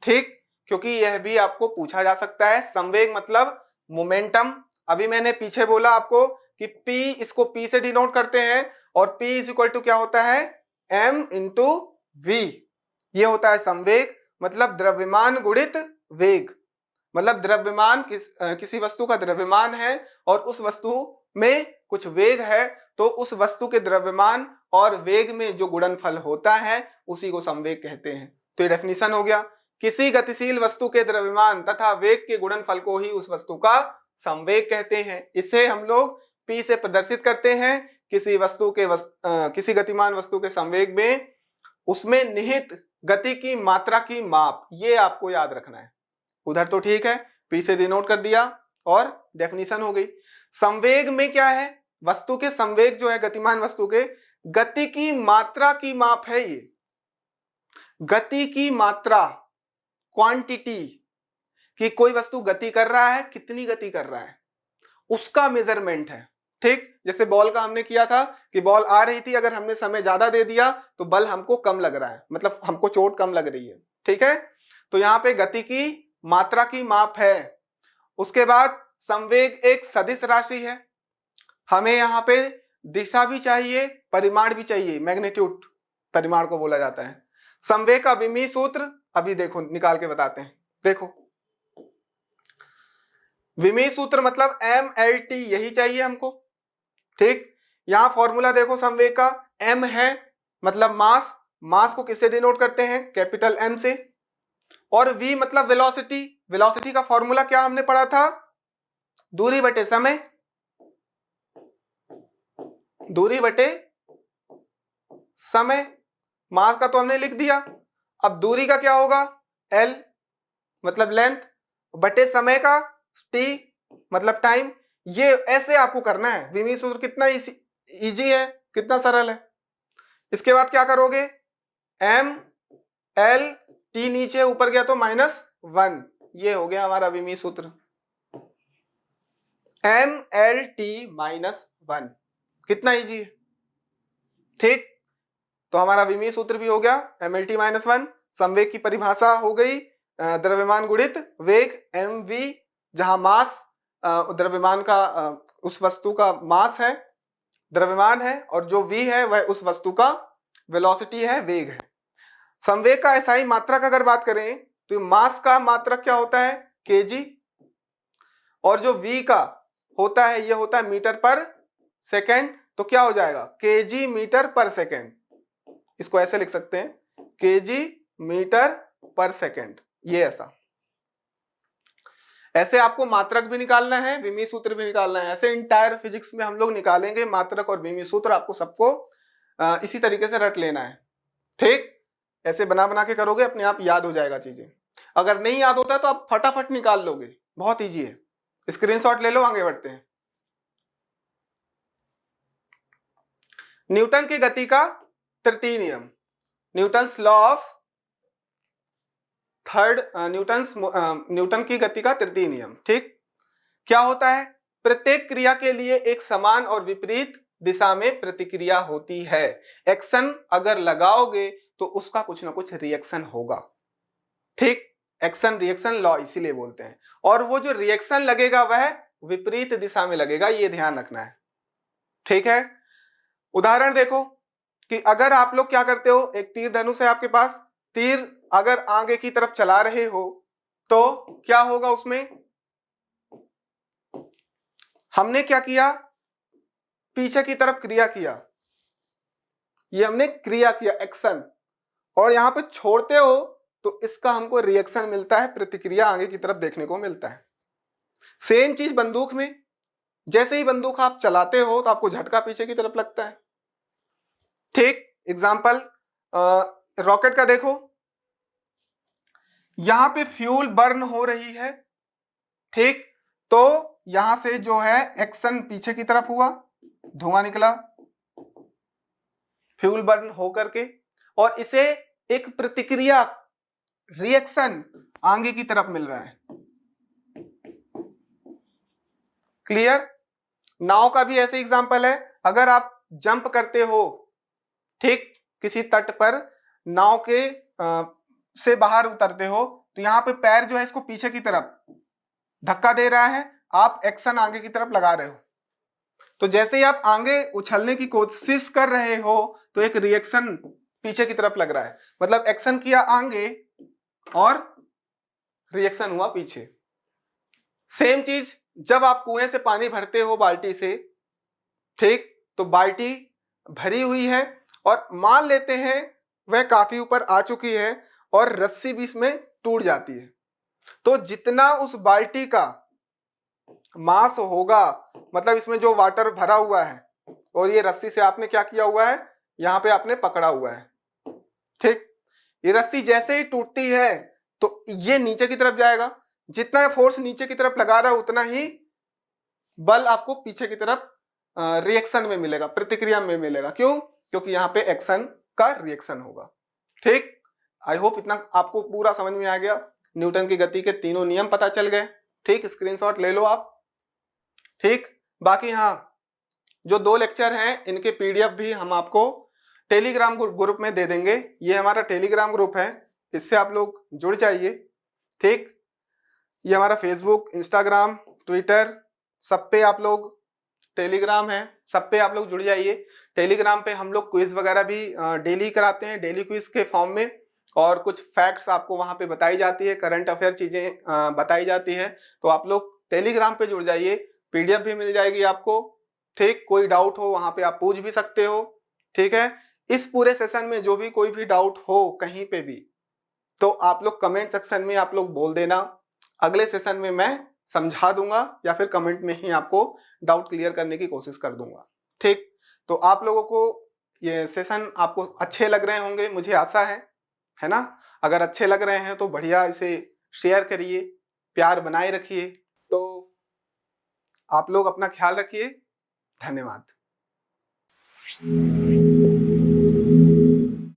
ठीक, क्योंकि यह भी आपको पूछा जा सकता है। संवेग मतलब मोमेंटम। अभी मैंने पीछे बोला आपको कि P, इसको P से डिनोट करते हैं, और P इज इक्वल टू क्या होता है, M इंटू वी। ये होता है संवेग, मतलब द्रव्यमान गुणित वेग। मतलब द्रव्यमान किसी वस्तु का द्रव्यमान है और उस वस्तु में कुछ वेग है, तो उस वस्तु के द्रव्यमान और वेग में जो गुणनफल होता है उसी को संवेग कहते हैं। तो ये डेफिनेशन हो गया, किसी गतिशील वस्तु के द्रव्यमान तथा वेग के गुणनफल को ही उस वस्तु का संवेग कहते हैं। इसे हम लोग P से प्रदर्शित करते हैं। किसी वस्तु के किसी गतिमान वस्तु के संवेग में उसमें निहित गति की मात्रा की माप, ये आपको याद रखना है। उधर तो ठीक है, P से डिनोट कर दिया और डेफिनेशन हो गई। संवेग में क्या है, वस्तु के संवेग जो है गतिमान वस्तु के गति की मात्रा की माप है। ये गति की मात्रा, क्वांटिटी, कि कोई वस्तु गति कर रहा है, कितनी गति कर रहा है, उसका मेजरमेंट है। ठीक, जैसे बॉल का हमने किया था कि बॉल आ रही थी, अगर हमने समय ज्यादा दे दिया तो बल हमको कम लग रहा है, मतलब हमको चोट कम लग रही है। ठीक है, तो यहाँ पे गति की मात्रा की माप है। उसके बाद संवेग एक सदिश राशि है, हमें यहाँ पे दिशा भी चाहिए, परिमाण भी चाहिए, मैग्नीट्यूड परिमाण को बोला जाता है। संवेग का विमीय सूत्र अभी देखो निकाल के बताते हैं। देखो विमीय सूत्र मतलब MLT, यही चाहिए हमको। ठीक, यहां फॉर्मूला देखो संवेग का, M है मतलब मास, मास को किससे डिनोट करते हैं, कैपिटल M से। और V मतलब वेलोसिटी, वेलोसिटी का फॉर्मूला क्या हमने पढ़ा था, दूरी बटे समय, दूरी बटे समय। मास का तो हमने लिख दिया, अब दूरी का क्या होगा, L मतलब लेंथ, बटे समय का T मतलब टाइम। ये ऐसे आपको करना है। विमीय सूत्र कितना इजी है, कितना सरल है। इसके बाद क्या करोगे, M L T नीचे, ऊपर गया तो -1, ये हो गया हमारा विमीय सूत्र, MLT -1। कितना इजी है, ठीक। तो हमारा विमीय सूत्र भी हो गया MLT -1। संवेग की परिभाषा हो गई, द्रव्यमान गुणित वेग mv, जहां मास द्रव्यमान का उस वस्तु का मास है, द्रव्यमान है और जो v है वह उस वस्तु का वेलोसिटी है, वेग है। संवेग का SI मात्रक अगर बात करें तो मास का मात्रक क्या होता है, kg, और जो v का होता है ये होता है मीटर पर सेकेंड। तो क्या हो जाएगा, kg मीटर पर सेकेंड, इसको ऐसे लिख सकते हैं kg मीटर पर सेकेंड। ये ऐसे आपको मात्रक भी निकालना है, विमी सूत्र भी निकालना है। ऐसे इंटायर फिजिक्स में हम लोग निकालेंगे मात्रक और विमी सूत्र, आपको सबको इसी तरीके से रट लेना है। ठीक, ऐसे बना बना के करोगे अपने आप याद हो जाएगा चीजें। अगर नहीं याद होता तो आप फटाफट निकाल लोगे, बहुत ईजी है। स्क्रीनशॉट ले लो, आगे बढ़ते हैं। न्यूटन की गति का तृतीय नियम, Newton's law of third, Newton की गति का तृतीय नियम। ठीक, क्या होता है, प्रत्येक क्रिया के लिए एक समान और विपरीत दिशा में प्रतिक्रिया होती है। एक्शन अगर लगाओगे तो उसका कुछ ना कुछ रिएक्शन होगा। ठीक, एक्शन रिएक्शन लॉ इसीलिए बोलते हैं। और वो जो रिएक्शन लगेगा वह विपरीत दिशा में लगेगा, ये ध्यान रखना है। ठीक है, उदाहरण देखो कि अगर आप लोग क्या करते हो, एक तीर धनुष है आपके पास, तीर अगर आगे की तरफ चला रहे हो तो क्या होगा उसमें, हमने क्या किया, पीछे की तरफ क्रिया किया, ये हमने क्रिया किया, एक्शन, और यहां पे छोड़ते हो तो इसका हमको रिएक्शन मिलता है, प्रतिक्रिया आगे की तरफ देखने को मिलता है। सेम चीज बंदूक में, जैसे ही बंदूक आप चलाते हो तो आपको झटका पीछे की तरफ लगता है। ठीक, एग्जाम्पल रॉकेट का देखो, यहां पे फ्यूल बर्न हो रही है। ठीक, तो यहां से जो है एक्शन पीछे की तरफ हुआ, धुआं निकला फ्यूल बर्न होकर के, और इसे एक प्रतिक्रिया रिएक्शन आगे की तरफ मिल रहा है। क्लियर। नाव का भी ऐसे एग्जांपल है, अगर आप जंप करते हो, ठीक, किसी तट पर नाव के से बाहर उतरते हो तो यहां पे पैर जो है इसको पीछे की तरफ धक्का दे रहा है, आप एक्शन आगे की तरफ लगा रहे हो। तो जैसे ही आप आगे उछलने की कोशिश कर रहे हो तो एक रिएक्शन पीछे की तरफ लग रहा है, मतलब एक्शन किया आगे और रिएक्शन हुआ पीछे। सेम चीज जब आप कुएं से पानी भरते हो बाल्टी से, ठीक, तो बाल्टी भरी हुई है और मान लेते हैं वह काफी ऊपर आ चुकी है और रस्सी भी इसमें टूट जाती है, तो जितना उस बाल्टी का मास होगा, मतलब इसमें जो वाटर भरा हुआ है और ये रस्सी से आपने क्या किया हुआ है, यहां पे आपने पकड़ा हुआ है। ठीक, ये रस्सी जैसे ही टूटती है तो ये नीचे की तरफ जाएगा, जितना फोर्स नीचे की तरफ लगा रहा है उतना ही बल आपको पीछे की तरफ रिएक्शन में मिलेगा, प्रतिक्रिया में मिलेगा। क्यों, क्योंकि यहाँ पे एक्शन का रिएक्शन होगा। ठीक, आई होप इतना आपको पूरा समझ में आ गया, न्यूटन की गति के तीनों नियम पता चल गए। ठीक, स्क्रीनशॉट ले लो आप। ठीक, बाकी हाँ, जो 2 लेक्चर हैं इनके पीडीएफ भी हम आपको टेलीग्राम ग्रुप में दे देंगे। ये हमारा टेलीग्राम ग्रुप है, इससे आप लोग जुड़ जाइए। ठीक, ये हमारा फेसबुक, इंस्टाग्राम, ट्विटर, सब पे आप लोग, टेलीग्राम है, सब पे आप लोग जुड़ जाइए। टेलीग्राम पे हम लोग क्विज वगैरह भी डेली कराते हैं, डेली क्विज के फॉर्म में, और कुछ फैक्ट्स आपको वहां पे बताई जाती है, करंट अफेयर चीजें बताई जाती है। तो आप लोग टेलीग्राम पे जुड़ जाइए, पीडीएफ भी मिल जाएगी आपको। ठीक, कोई डाउट हो वहां पे आप पूछ भी सकते हो। ठीक है, इस पूरे सेशन में जो भी कोई भी डाउट हो कहीं पे भी, तो आप लोग कमेंट सेक्शन में आप लोग बोल देना, अगले सेशन में मैं समझा दूंगा या फिर कमेंट में ही आपको डाउट क्लियर करने की कोशिश कर दूंगा। ठीक, तो आप लोगों को ये सेशन आपको अच्छे लग रहे होंगे, मुझे आशा है ना। अगर अच्छे लग रहे हैं तो बढ़िया, इसे शेयर करिए, प्यार बनाए रखिए। तो आप लोग अपना ख्याल रखिए, धन्यवाद।